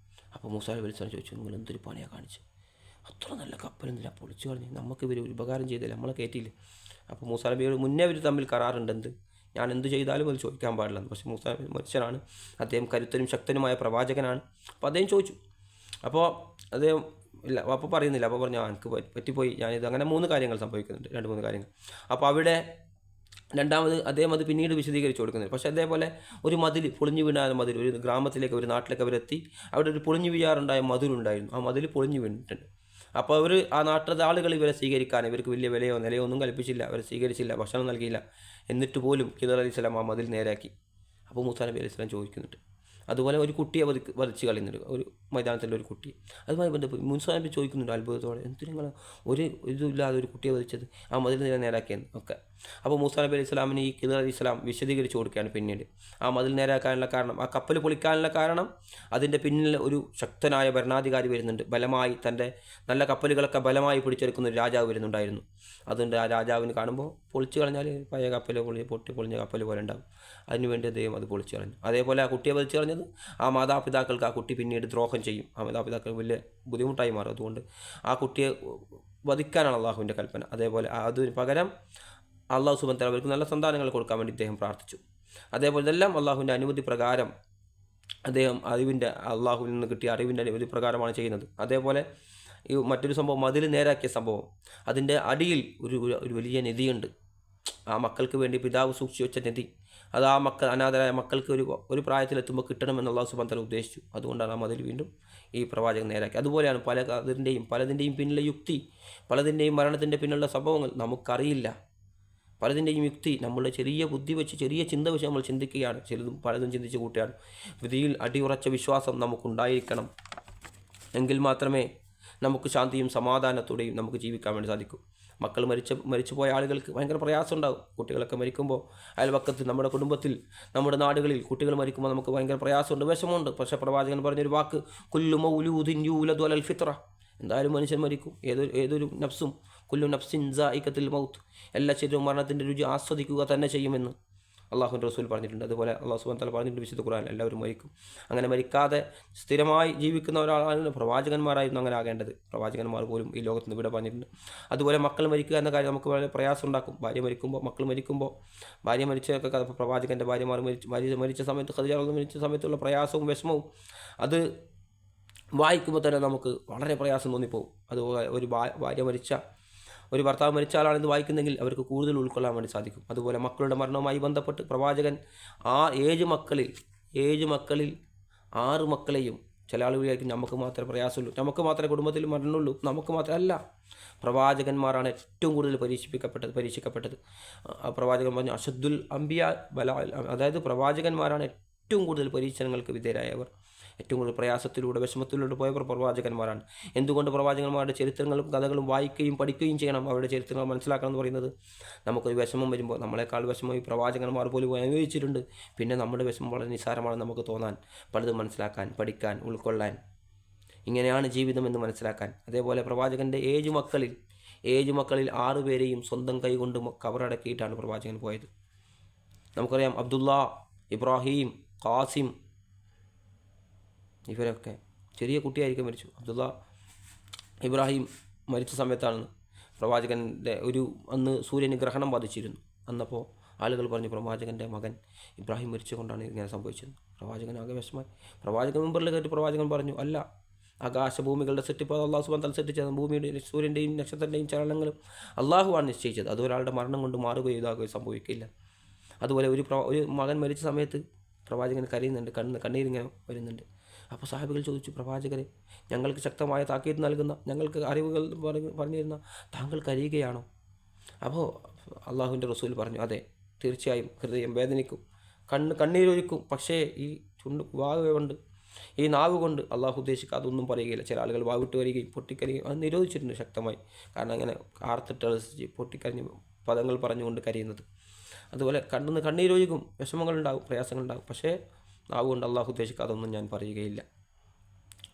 അപ്പോൾ മൂസാ നബി അലൈഹി സ്വലാം ചോദിച്ചു, നിങ്ങൾ എന്തൊരു പണിയാണ് കാണിച്ചത്, അത്ര നല്ല കപ്പൽ എന്തിനാ പൊളിച്ചു കളഞ്ഞ്, നമുക്ക് ഇവർ ഒരു ഉപകാരം ചെയ്തില്ല, നമ്മളെ കയറ്റിയില്ലേ. അപ്പോൾ മൂസാ നബിയോട് മുന്നേ ഇവർ തമ്മിൽ കരാറുണ്ട്, ഞാൻ എന്ത് ചെയ്താലും അത് ചോദിക്കാൻ പാടില്ല. പക്ഷേ മൂസാ നബി മനുഷ്യനാണ്, അദ്ദേഹം കരുത്തനും ശക്തനുമായ പ്രവാചകനാണ്. അപ്പോൾ അദ്ദേഹം ചോദിച്ചു. അപ്പോൾ അദ്ദേഹം അപ്പോൾ പറയുന്നില്ല. അപ്പോൾ പറഞ്ഞു, എനിക്ക് പറ്റിപ്പോയി, ഞാനിത്, അങ്ങനെ 3 കാര്യങ്ങൾ സംഭവിക്കുന്നുണ്ട്, 2-3 കാര്യങ്ങൾ. അപ്പോൾ അവിടെ രണ്ടാമത് അദ്ദേഹം അത് പിന്നീട് വിശദീകരിച്ച് കൊടുക്കുന്നുണ്ട്. പക്ഷേ അതേപോലെ ഒരു മതിൽ പൊളിഞ്ഞു വീണായ മതിൽ, ഒരു ഗ്രാമത്തിലേക്ക്, ഒരു നാട്ടിലേക്ക് അവരെത്തി. അവിടെ ഒരു പൊളിഞ്ഞു വീഴാറുണ്ടായ മതിലുണ്ടായിരുന്നു. ആ മതിൽ പൊളിഞ്ഞു വീണിട്ടുണ്ട്. അപ്പോൾ ആ നാട്ടിലെ ആളുകൾ ഇവരെ സ്വീകരിക്കാൻ, ഇവർക്ക് വലിയ വിലയോ നിലയോ ഒന്നും കൽപ്പിച്ചില്ല, അവരെ സ്വീകരിച്ചില്ല, ഭക്ഷണം നൽകിയില്ല. എന്നിട്ട് പോലും ഖിദർ അലൈഹി സ്വലാം ആ മതിൽ നേരാക്കി. അപ്പോൾ മൂസാ നബി അലൈഹി സ്വലാം ചോദിക്കുന്നുണ്ട്. അതുപോലെ ഒരു കുട്ടിയെ വധിച്ച് കളയുന്നുണ്ട്, ഒരു മൈതാനത്തിലുള്ള ഒരു കുട്ടി. അതുമായി ബന്ധപ്പെട്ട് മൂസാ നബി ചോദിക്കുന്നുണ്ട് അത്ഭുതത്തോടെ, എന്ത് നിങ്ങൾ ഒരു ഇതുമില്ലാതെ ഒരു കുട്ടിയെ വധിച്ചത്, ആ മതിൽ നേരാക്കിയെന്ന് ഒക്കെ. അപ്പോൾ മൂസാ നബി അലൈഹി സ്വലാമിന് ഈ ഖിദർ അലൈഹി സ്വലാം വിശദീകരിച്ച് കൊടുക്കുകയാണ് പിന്നീട്. ആ മതിൽ നേരാക്കാനുള്ള കാരണം, ആ കപ്പൽ പൊളിക്കാനുള്ള കാരണം, അതിൻ്റെ പിന്നിൽ ഒരു ശക്തനായ ഭരണാധികാരി വരുന്നുണ്ട്. ബലമായി തൻ്റെ നല്ല കപ്പലുകളൊക്കെ ബലമായി പിടിച്ചെടുക്കുന്ന ഒരു രാജാവ് വരുന്നുണ്ടായിരുന്നു. അതുകൊണ്ട് ആ രാജാവിന് കാണുമ്പോൾ പൊളിച്ചു കളഞ്ഞാൽ പഴയ കപ്പൽ പൊളിഞ്ഞ കപ്പൽ പോലെ ഉണ്ടാകും. അതിനുവേണ്ടി അദ്ദേഹം അത് പൊളിച്ചു കളഞ്ഞു. അതേപോലെ ആ കുട്ടിയെ വധിച്ചു കളഞ്ഞത് ആ മാതാപിതാക്കൾക്ക്, ആ കുട്ടി പിന്നീട് ദ്രോഹം ചെയ്യും, ആ മാതാപിതാക്കൾ വലിയ ബുദ്ധിമുട്ടായി മാറും. അതുകൊണ്ട് ആ കുട്ടിയെ വധിക്കാനാണ് അള്ളാഹുവിൻ്റെ കൽപ്പന. അതേപോലെ അതിന് പകരം അള്ളാഹു സുബ്ഹാനഹു വ തആല അവർക്ക് നല്ല സന്താനങ്ങൾ കൊടുക്കാൻ വേണ്ടി ഇദ്ദേഹം പ്രാർത്ഥിച്ചു. അതേപോലെ ഇതെല്ലാം അള്ളാഹുവിൻ്റെ അനുമതി പ്രകാരം, അദ്ദേഹം അള്ളാഹുവിൽ നിന്ന് കിട്ടിയ അറിവിൻ്റെ അനുമതി പ്രകാരമാണ് ചെയ്യുന്നത്. അതേപോലെ ഈ മറ്റൊരു സംഭവം, മതിൽ നേരാക്കിയ സംഭവം, അതിൻ്റെ അടിയിൽ ഒരു വലിയ നദിയുണ്ട്. ആ മക്കൾക്ക് വേണ്ടി പിതാവ് സൂക്ഷിച്ചു വെച്ച നദി, അത് ആ അനാഥരായ മക്കൾക്ക് ഒരു പ്രായത്തിലെത്തുമ്പോൾ കിട്ടണമെന്ന് അല്ലാഹു സുബ്ഹാനഹു വ തആല ഉദ്ദേശിച്ചു. അതുകൊണ്ടാണ് ആ മതിൽ വീണ്ടും ഈ പ്രവാചകൻ നേരാക്കി. അതുപോലെയാണ് പലതിൻ്റെയും പിന്നിലെ യുക്തി, പലതിൻ്റെയും മരണത്തിൻ്റെ പിന്നിലുള്ള സംഭവങ്ങൾ നമുക്കറിയില്ല. പലതിൻ്റെയും യുക്തി നമ്മളുടെ ചെറിയ ബുദ്ധി വെച്ച് ചെറിയ ചിന്ത വെച്ച് നമ്മൾ ചിന്തിക്കുകയാണ്, പലതും ചിന്തിച്ച് കൂട്ടുകയാണ്. വിധിയിൽ അടിയുറച്ച വിശ്വാസം നമുക്കുണ്ടായിരിക്കണം. എങ്കിൽ മാത്രമേ നമുക്ക് ശാന്തിയും സമാധാനത്തോടെയും നമുക്ക് ജീവിക്കാൻ വേണ്ടി സാധിക്കൂ. മക്കൾ മരിച്ചു പോയ ആളുകൾക്ക് ഭയങ്കര പ്രയാസം ഉണ്ടാകും. കുട്ടികളൊക്കെ മരിക്കുമ്പോൾ അയൽവക്കത്ത്, നമ്മുടെ കുടുംബത്തിൽ, നമ്മുടെ നാടുകളിൽ കുട്ടികൾ മരിക്കുമ്പോൾ നമുക്ക് ഭയങ്കര പ്രയാസമുണ്ട്, വിഷമമുണ്ട്. പക്ഷേ പ്രവാചകൻ പറഞ്ഞൊരു വാക്ക്, കുല്ലു മൗലൂദിൻ യൂലദു അലൽ ഫിത്ര, എന്തായാലും മനുഷ്യൻ മരിക്കും. ഏതൊരു നഫ്സും, കുല്ലു നഫ്സിൻ സായിഖത്തുൽ മൗത്ത്, എല്ലാ ശരീരവും മരണത്തിൻ്റെ രുചി ആസ്വദിക്കുക തന്നെ ചെയ്യുമെന്ന് അള്ളാഹുവിൻ്റെ റസൂൽ പറഞ്ഞിട്ടുണ്ട്. അതുപോലെ അള്ളാഹു സുബ്ഹാനഹു വ തആല പറഞ്ഞിട്ടുണ്ട് വിശുദ്ധ ഖുർആൻ, എല്ലാവരും മരിക്കും. അങ്ങനെ മരിക്കാതെ സ്ഥിരമായി ജീവിക്കുന്ന ഒരാളാണ് പ്രവാചകന്മാരായിരുന്നു അങ്ങനെ ആകേണ്ടത്. പ്രവാചകന്മാർ പോലും ഈ ലോകത്ത് നിന്ന് വിട പറഞ്ഞിട്ടുണ്ട്. അതുപോലെ മക്കൾ മരിക്കുക എന്ന കാര്യം നമുക്ക് വളരെ പ്രയാസം ഉണ്ടാക്കും. മക്കൾ മരിക്കുമ്പോൾ, ഭാര്യ മരിച്ചതൊക്കെ പ്രവാചകൻ്റെ ഭാര്യമാർ മരിച്ച സമയത്ത്, ഖദീജ മരിച്ച സമയത്തുള്ള പ്രയാസവും വിഷമവും അത് വായിക്കുമ്പോൾ തന്നെ നമുക്ക് വളരെ പ്രയാസം തോന്നിപ്പോകും. അതുപോലെ ഒരു ഭർത്താവ് മരിച്ച ആളാണ് ഇത് വായിക്കുന്നെങ്കിൽ അവർക്ക് കൂടുതൽ ഉൾക്കൊള്ളാൻ വേണ്ടി സാധിക്കും. അതുപോലെ മക്കളുടെ മരണവുമായി ബന്ധപ്പെട്ട് പ്രവാചകൻ 7 മക്കളിൽ 6 മക്കളെയും, ചില ആളുകൾ വിചാരിക്കും നമുക്ക് മാത്രമേ പ്രയാസമുള്ളൂ, നമുക്ക് മാത്രമേ കുടുംബത്തിൽ മരണമുള്ളൂ, നമുക്ക് മാത്രമല്ല, പ്രവാചകന്മാരാണ് ഏറ്റവും കൂടുതൽ പരീക്ഷിക്കപ്പെട്ടത്. പ്രവാചകൻ പറഞ്ഞു അഷദ്ദുൽ അംബിയ ബല, അതായത് പ്രവാചകന്മാരാണ് ഏറ്റവും കൂടുതൽ പരീക്ഷണങ്ങൾക്ക് വിധേയരായവർ. ഏറ്റവും കൂടുതൽ പ്രയാസത്തിലൂടെ, വിഷമത്തിലൂടെ പോയവർ പ്രവാചകന്മാരാണ്. എന്തുകൊണ്ട് പ്രവാചകന്മാരുടെ ചരിത്രങ്ങളും കഥകളും വായിക്കുകയും പഠിക്കുകയും ചെയ്യണം, അവരുടെ ചരിത്രങ്ങൾ മനസ്സിലാക്കണം എന്ന് പറയുന്നത്? നമുക്കൊരു വിഷമം വരുമ്പോൾ നമ്മളെക്കാൾ വിഷമം ഈ പ്രവാചകന്മാർ പോലും അനുഭവിച്ചിട്ടുണ്ട്. പിന്നെ നമ്മുടെ വിഷമം വളരെ നിസ്സാരമാണെന്ന് നമുക്ക് തോന്നാൻ, പലതും മനസ്സിലാക്കാൻ, പഠിക്കാൻ, ഉൾക്കൊള്ളാൻ, ഇങ്ങനെയാണ് ജീവിതം എന്ന് മനസ്സിലാക്കാൻ. അതേപോലെ പ്രവാചകൻ്റെ 7 മക്കളിൽ 6 പേരെയും സ്വന്തം കൈകൊണ്ട് കബറടക്കിയിട്ടാണ് പ്രവാചകൻ പോയത്. നമുക്കറിയാം, അബ്ദുള്ള, ഇബ്രാഹിം, ഖാസിം, ഇവരൊക്കെ ചെറിയ കുട്ടിയായിരിക്കും മരിച്ചു. അബ്ദുള്ള ഇബ്രാഹിം മരിച്ച സമയത്താണ് പ്രവാചകൻ്റെ അന്ന് സൂര്യന് ഗ്രഹണം ബാധിച്ചിരുന്നു. അന്നപ്പോൾ ആളുകൾ പറഞ്ഞു പ്രവാചകൻ്റെ മകൻ ഇബ്രാഹിം മരിച്ചുകൊണ്ടാണ് ഇങ്ങനെ സംഭവിച്ചത്. പ്രവാചകൻ ആകെ വിഷമായി. പ്രവാചകൻ മുമ്പിൽ കേട്ട് പ്രവാചകൻ പറഞ്ഞു, അല്ല, ആകാശഭൂമികളുടെ സെറ്റിപ്പോൾ അള്ളാഹു സുബ്ഹാനഹു വ തആല സെറ്റിച്ചത്, ഭൂമിയുടെ സൂര്യൻ്റെയും നക്ഷത്രത്തിൻ്റെയും ചലനങ്ങളും അള്ളാഹുവാണ് നിശ്ചയിച്ചത്. അത് ഒരാളുടെ മരണം കൊണ്ട് മാറുകയോ ഇതാകുകയോ സംഭവിക്കില്ല. അതുപോലെ ഒരു മകൻ മരിച്ച സമയത്ത് പ്രവാചകൻ കരയുന്നുണ്ട്, കണ്ണീരിങ്ങനെ വരുന്നുണ്ട്. അപ്പോൾ സഹാബികൾ ചോദിച്ചു, പ്രവാചകരെ, ഞങ്ങൾക്ക് ശക്തമായ താക്കീത് നൽകുന്ന, ഞങ്ങൾക്ക് അറിവുകൾ പറഞ്ഞിരുന്ന താങ്കൾ കരയുകയാണോ? അപ്പോൾ അള്ളാഹുവിൻ്റെ റസൂൽ പറഞ്ഞു, അതെ, തീർച്ചയായും ഹൃദയം വേദനിക്കും, കണ്ണീരൊഴുക്കും. പക്ഷേ ഈ വാവ് കൊണ്ട്, ഈ നാവ് കൊണ്ട് അള്ളാഹു ഉദ്ദേശിക്കാതെ ഒന്നും പറയുകയില്ല. ചില ആളുകൾ വാവിട്ട് വരികയും പൊട്ടിക്കരയുകയും അത് നിരോധിച്ചിട്ടുണ്ട് ശക്തമായി. കാരണം അങ്ങനെ ആർത്തിട്ടളച്ച് പൊട്ടിക്കരഞ്ഞ് പദങ്ങൾ പറഞ്ഞുകൊണ്ട് കരയുന്നത്. അതുപോലെ കണ്ണീരൊഴുകും, വിഷമങ്ങളുണ്ടാകും, പ്രയാസങ്ങളുണ്ടാകും. പക്ഷേ നാവ് കൊണ്ട് അള്ളാഹു ഉദ്ദേശിക്കാതെ ഒന്നും ഞാൻ പറയുകയില്ല.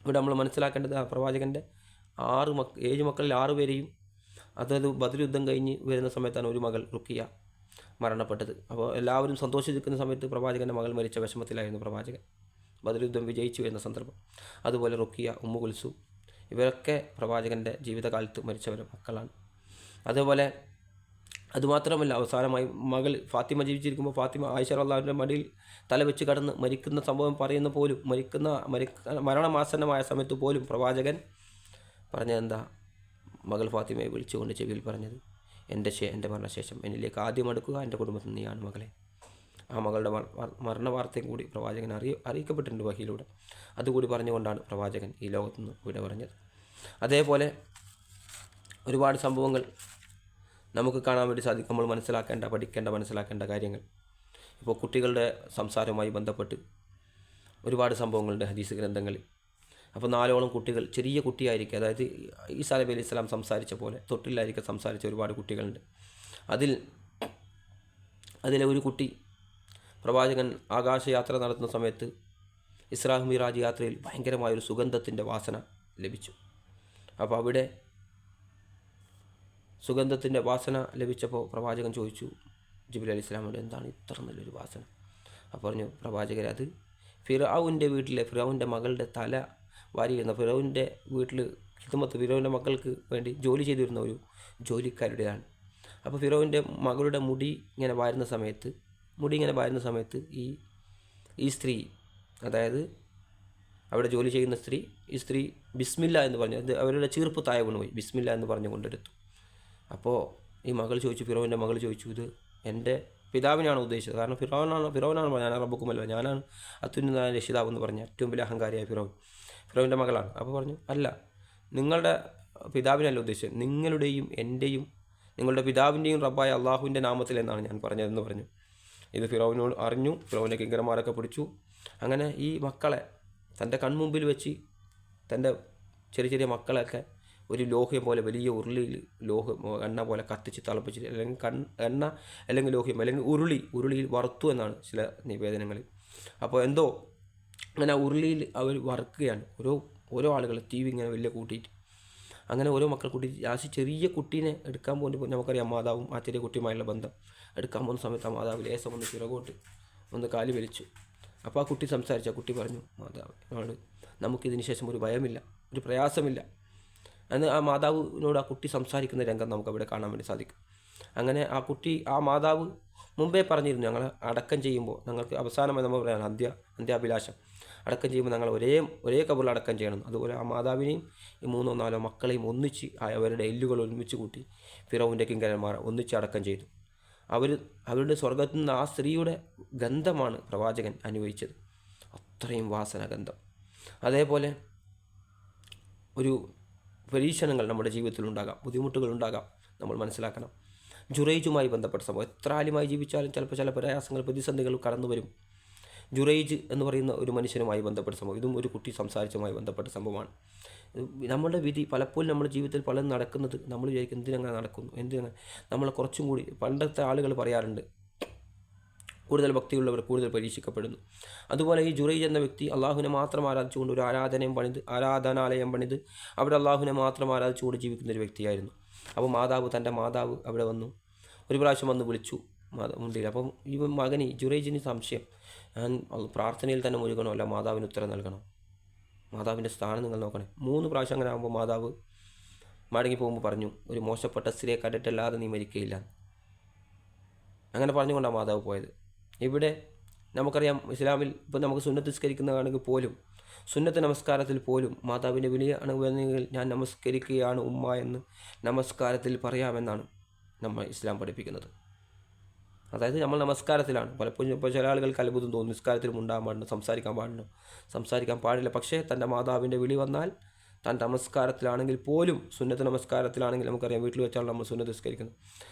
ഇവിടെ നമ്മൾ മനസ്സിലാക്കേണ്ടത്, പ്രവാചകൻ്റെ 7 മക്കളിൽ 6 പേരെയും, അതായത് ബദർ യുദ്ധം കഴിഞ്ഞ് വരുന്ന സമയത്താണ് ഒരു മകൾ റുക്കിയ മരണപ്പെട്ടത്. അപ്പോൾ എല്ലാവരും സന്തോഷിച്ചിരിക്കുന്ന സമയത്ത് പ്രവാചകൻ്റെ മകൾ മരിച്ച വിഷമത്തിലായിരുന്നു പ്രവാചകൻ. ബദർ യുദ്ധം വിജയിച്ചു വരുന്ന സന്ദർഭം. അതുപോലെ റുക്കിയ, ഉമ്മു കുൽസൂം, ഇവരൊക്കെ പ്രവാചകൻ്റെ ജീവിതകാലത്ത് മരിച്ചവരുടെ മക്കളാണ്. അതേപോലെ അതുമാത്രമല്ല, അവസാനമായി മകൾ ഫാത്തിമ ജീവിച്ചിരിക്കുമ്പോൾ ഫാത്തിമ ആയിഷ റളിയല്ലാഹുവിൻ്റെ മടിയിൽ തല വെച്ച് കടന്ന് മരിക്കുന്ന സംഭവം പറയുന്ന പോലും, മരണമാസന്നമായ സമയത്ത് പോലും പ്രവാചകൻ പറഞ്ഞതെന്താ? മകൾ ഫാത്തിമയെ വിളിച്ചുകൊണ്ട് ചെവിയിൽ പറഞ്ഞത്, എൻ്റെ മരണശേഷം എന്നിലേക്ക് ആദ്യം അടുക്കുക എൻ്റെ കുടുംബത്തിൽ നീയാണ് മകളെ. ആ മകളുടെ മരണ വാർത്തയും കൂടി പ്രവാചകൻ അറിയിക്കപ്പെട്ടിട്ടുണ്ട് വഹിയിലൂടെ. അതുകൂടി പറഞ്ഞുകൊണ്ടാണ് പ്രവാചകൻ ഈ ലോകത്തുനിന്ന് വിട പറഞ്ഞത്. അതേപോലെ ഒരുപാട് സംഭവങ്ങൾ നമുക്ക് കാണാൻ വേണ്ടി സാധിക്കും. നമ്മൾ മനസ്സിലാക്കേണ്ട കാര്യങ്ങൾ. ഇപ്പോൾ കുട്ടികളുടെ സംസാരവുമായി ബന്ധപ്പെട്ട് ഒരുപാട് സംഭവങ്ങളുണ്ട് ഹദീസ് ഗ്രന്ഥങ്ങളിൽ. അപ്പോൾ 4ഓളം കുട്ടികൾ, ചെറിയ കുട്ടിയായിരിക്കും, അതായത് ഈസാ നബി അലൈഹി സ്വലാം സംസാരിച്ച പോലെ തൊട്ടിലായിരിക്കും സംസാരിച്ച ഒരുപാട് കുട്ടികളുണ്ട്. അതിലെ ഒരു കുട്ടി പ്രവാചകൻ ആകാശയാത്ര നടത്തുന്ന സമയത്ത് ഇസ്രാ മിറാജ് യാത്രയിൽ ഭയങ്കരമായൊരു സുഗന്ധത്തിൻ്റെ വാസന ലഭിച്ചു. അപ്പോൾ അവിടെ സുഗന്ധത്തിൻ്റെ വാസന ലഭിച്ചപ്പോൾ പ്രവാചകൻ ചോദിച്ചു ജിബ്രീൽ അലൈഹി സ്വലാമോട്, എന്താണ് ഇത്ര നല്ലൊരു വാസന? അപ്പോൾ പറഞ്ഞു, പ്രവാചകർ, അത് ഫിറഔൻ്റെ വീട്ടിലെ ഫിറൗൻ്റെ മകളുടെ തല വാരിയിരുന്ന, ഫിറൗൻ്റെ വീട്ടിൽ ഫിറൗൻ്റെ മക്കൾക്ക് വേണ്ടി ജോലി ചെയ്തിരുന്ന ഒരു ജോലിക്കാരുടേതാണ്. അപ്പോൾ ഫിറൗൻ്റെ മകളുടെ മുടി ഇങ്ങനെ വാരുന്ന സമയത്ത് ഈ സ്ത്രീ, അതായത് അവിടെ ജോലി ചെയ്യുന്ന ഈ സ്ത്രീ ബിസ്മില്ല എന്ന് പറഞ്ഞു, അത് അവരുടെ ചീർപ്പ് താഴെ വീണുപോയി, ബിസ്മില്ല എന്ന് പറഞ്ഞു കൊണ്ടെടുത്തു. അപ്പോൾ ഈ ഫിറോവിൻ്റെ മകൾ ചോദിച്ചു, ഇത് എൻ്റെ പിതാവിനാണ് ഉദ്ദേശിച്ചത്. കാരണം ഫിറോനാണ് ഞാൻ റബ്ബുക്കുമല്ല, ഞാനാണ് അത്യുന്നതനായ രക്ഷിതാവ് എന്ന് പറഞ്ഞ ഏറ്റവും വലിയ അഹങ്കാരിയായ ഫിറോവിൻ്റെ മകളാണ്. അപ്പോൾ പറഞ്ഞു, അല്ല, നിങ്ങളുടെ പിതാവിനല്ല ഉദ്ദേശിച്ചത്, നിങ്ങളുടെയും എൻ്റെയും നിങ്ങളുടെ പിതാവിൻ്റെയും റബ്ബായ അള്ളാഹുവിൻ്റെ നാമത്തിൽ എന്നാണ് ഞാൻ പറഞ്ഞതെന്ന് പറഞ്ഞു. ഇത് ഫിറൗനോട് അറിഞ്ഞു. ഫിറൗൻ്റെ കിങ്കരന്മാരൊക്കെ പിടിച്ചു. അങ്ങനെ ഈ മക്കളെ തൻ്റെ കൺമുമ്പിൽ വെച്ച് തൻ്റെ ചെറിയ ചെറിയ മക്കളെയൊക്കെ ഒരു ലോഹ്യം പോലെ വലിയ ഉരുളിയിൽ എണ്ണ പോലെ കത്തിച്ച് തിളപ്പിച്ചിട്ട്, അല്ലെങ്കിൽ എണ്ണ അല്ലെങ്കിൽ ലോഹ്യം അല്ലെങ്കിൽ ഉരുളിയിൽ വറുത്തു എന്നാണ് ചില നിവേദനങ്ങളിൽ. അപ്പോൾ എന്തോ അങ്ങനെ ഉരുളിയിൽ അവർ വറുക്കുകയാണ്. ഓരോ ആളുകൾ തീ ഇങ്ങനെ വലിയ കൂട്ടിയിട്ട് അങ്ങനെ ഓരോ മക്കൾ കൂട്ടിയിട്ട് ലാസ്റ്റ് ചെറിയ കുട്ടീനെ എടുക്കാൻ പോകുമ്പോൾ നമുക്കറിയാം മാതാവും ആ ചെറിയ കുട്ടിയുമായുള്ള ബന്ധം. എടുക്കാൻ പോകുന്ന സമയത്ത് ആ മാതാവ് ലേശം ഒന്ന് പിറകോട്ട് ഒന്ന് കാല് വലിച്ചു. അപ്പോൾ ആ കുട്ടി സംസാരിച്ചു. ആ കുട്ടി പറഞ്ഞു, മാതാവിനോട് നമുക്കിതിന് ശേഷം ഒരു ഭയമില്ല, ഒരു പ്രയാസമില്ല എന്ന് ആ മാതാവിനോട് ആ കുട്ടി സംസാരിക്കുന്ന രംഗം നമുക്കവിടെ കാണാൻ വേണ്ടി സാധിക്കും. അങ്ങനെ ആ മാതാവ് മുമ്പേ പറഞ്ഞിരുന്നു, ഞങ്ങൾ അടക്കം ചെയ്യുമ്പോൾ ഞങ്ങൾക്ക് അവസാനമായി നമ്മൾ പറയാൻ അന്ത്യാഭിലാഷം അടക്കം ചെയ്യുമ്പോൾ ഞങ്ങൾ ഒരേ കബറിൽ അടക്കം ചെയ്യണം. അതുപോലെ ആ മാതാവിനെയും ഈ 3 or 4 മക്കളെയും ഒന്നിച്ച് അവരുടെ എല്ലുകൾ ഒരുമിച്ച് കൂട്ടി ഫിറൗൻ്റെ കിങ്കരന്മാർ ഒന്നിച്ച് അടക്കം ചെയ്തു. അവരുടെ സ്വർഗത്തിൽ നിന്ന് ആ സ്ത്രീയുടെ ഗന്ധമാണ് പ്രവാചകൻ അനുഭവിച്ചത്. അത്രയും വാസന ഗന്ധം. അതേപോലെ ഒരു പരീക്ഷണങ്ങൾ നമ്മുടെ ജീവിതത്തിലുണ്ടാകാം, ബുദ്ധിമുട്ടുകളുണ്ടാകാം, നമ്മൾ മനസ്സിലാക്കണം. ജുറൈജുമായി ബന്ധപ്പെട്ട സംഭവം, എത്ര ആലിമായി ജീവിച്ചാലും ചിലപ്പോൾ ചില പ്രയാസങ്ങൾ പ്രതിസന്ധികൾ കടന്നു വരും. ജുറൈജ് എന്ന് പറയുന്ന ഒരു മനുഷ്യനുമായി ബന്ധപ്പെട്ട സംഭവം, ഇതും ഒരു കുട്ടി സംസാരിച്ചുമായി ബന്ധപ്പെട്ട സംഭവമാണ്. നമ്മുടെ വിധി പലപ്പോഴും നമ്മുടെ ജീവിതത്തിൽ പലതും നടക്കുന്നത് നമ്മൾ വിചാരിക്കും എന്തിനങ്ങനെ നടക്കുന്നു, നമ്മൾ കുറച്ചും കൂടി പണ്ടത്തെ ആളുകൾ പറയാറുണ്ട്, കൂടുതൽ ഭക്തിയുള്ളവർ കൂടുതൽ പരീക്ഷിക്കപ്പെടുന്നു. അതുപോലെ ഈ ജുറൈജ് എന്ന വ്യക്തി അള്ളാഹുവിനെ മാത്രം ആരാധിച്ചുകൊണ്ട് ഒരു ആരാധനാലയം പണിത് അവിടെ അള്ളാഹുവിനെ മാത്രം ആരാധിച്ചുകൊണ്ട് ജീവിക്കുന്ന ഒരു വ്യക്തിയായിരുന്നു. അപ്പോൾ തൻ്റെ മാതാവ് അവിടെ വന്നു, ഒരു പ്രാവശ്യം വന്ന് വിളിച്ചു മുണ്ടിൽ. അപ്പം ഈ മകന് ജുറൈജിന് സംശയം, ഞാൻ പ്രാർത്ഥനയിൽ തന്നെ മുഴുകണോ അല്ല മാതാവിന് ഉത്തരം നൽകണം, മാതാവിൻ്റെ സ്ഥാനം നിങ്ങൾ നോക്കണേ. 3 പ്രാവശ്യം അങ്ങനെ ആകുമ്പോൾ മാതാവ് മടങ്ങി പോകുമ്പോൾ പറഞ്ഞു, ഒരു മോശപ്പെട്ട സ്ത്രീയെ കണ്ടിട്ടല്ലാതെ നീ മരിക്കുകയില്ല. അങ്ങനെ പറഞ്ഞുകൊണ്ടാണ് മാതാവ് പോയത്. ഇവിടെ നമുക്കറിയാം ഇസ്ലാമിൽ ഇപ്പോൾ നമുക്ക് സുന്നത്ത് നിസ്കരിക്കുന്നതാണെങ്കിൽ പോലും സുന്നത്ത് നമസ്കാരത്തിൽ പോലും മാതാവിൻ്റെ വിളിയാണ് വരുന്നെങ്കിൽ ഞാൻ നമസ്കരിക്കുകയാണ് ഉമ്മ എന്ന് നമസ്കാരത്തിൽ പറയാമെന്നാണ് നമ്മൾ ഇസ്ലാം പഠിപ്പിക്കുന്നത്. അതായത് നമ്മൾ നമസ്കാരത്തിലാണ്. പലപ്പോഴും ഇപ്പോൾ ചില ആളുകൾക്ക് അത്ഭുതം തോന്നും, നിസ്കാരത്തിലും ഉണ്ടാകാൻ പാടില്ല, സംസാരിക്കാൻ പാടില്ല. പക്ഷേ തൻ്റെ മാതാവിൻ്റെ വിളി വന്നാൽ താൻ നമസ്കാരത്തിലാണെങ്കിൽ പോലും, സുന്നത്ത് നമസ്കാരത്തിലാണെങ്കിൽ നമുക്കറിയാം വീട്ടിൽ വെച്ചാണ് നമ്മൾ സുന്നത്ത് നിസ്കരിക്കുന്നത്.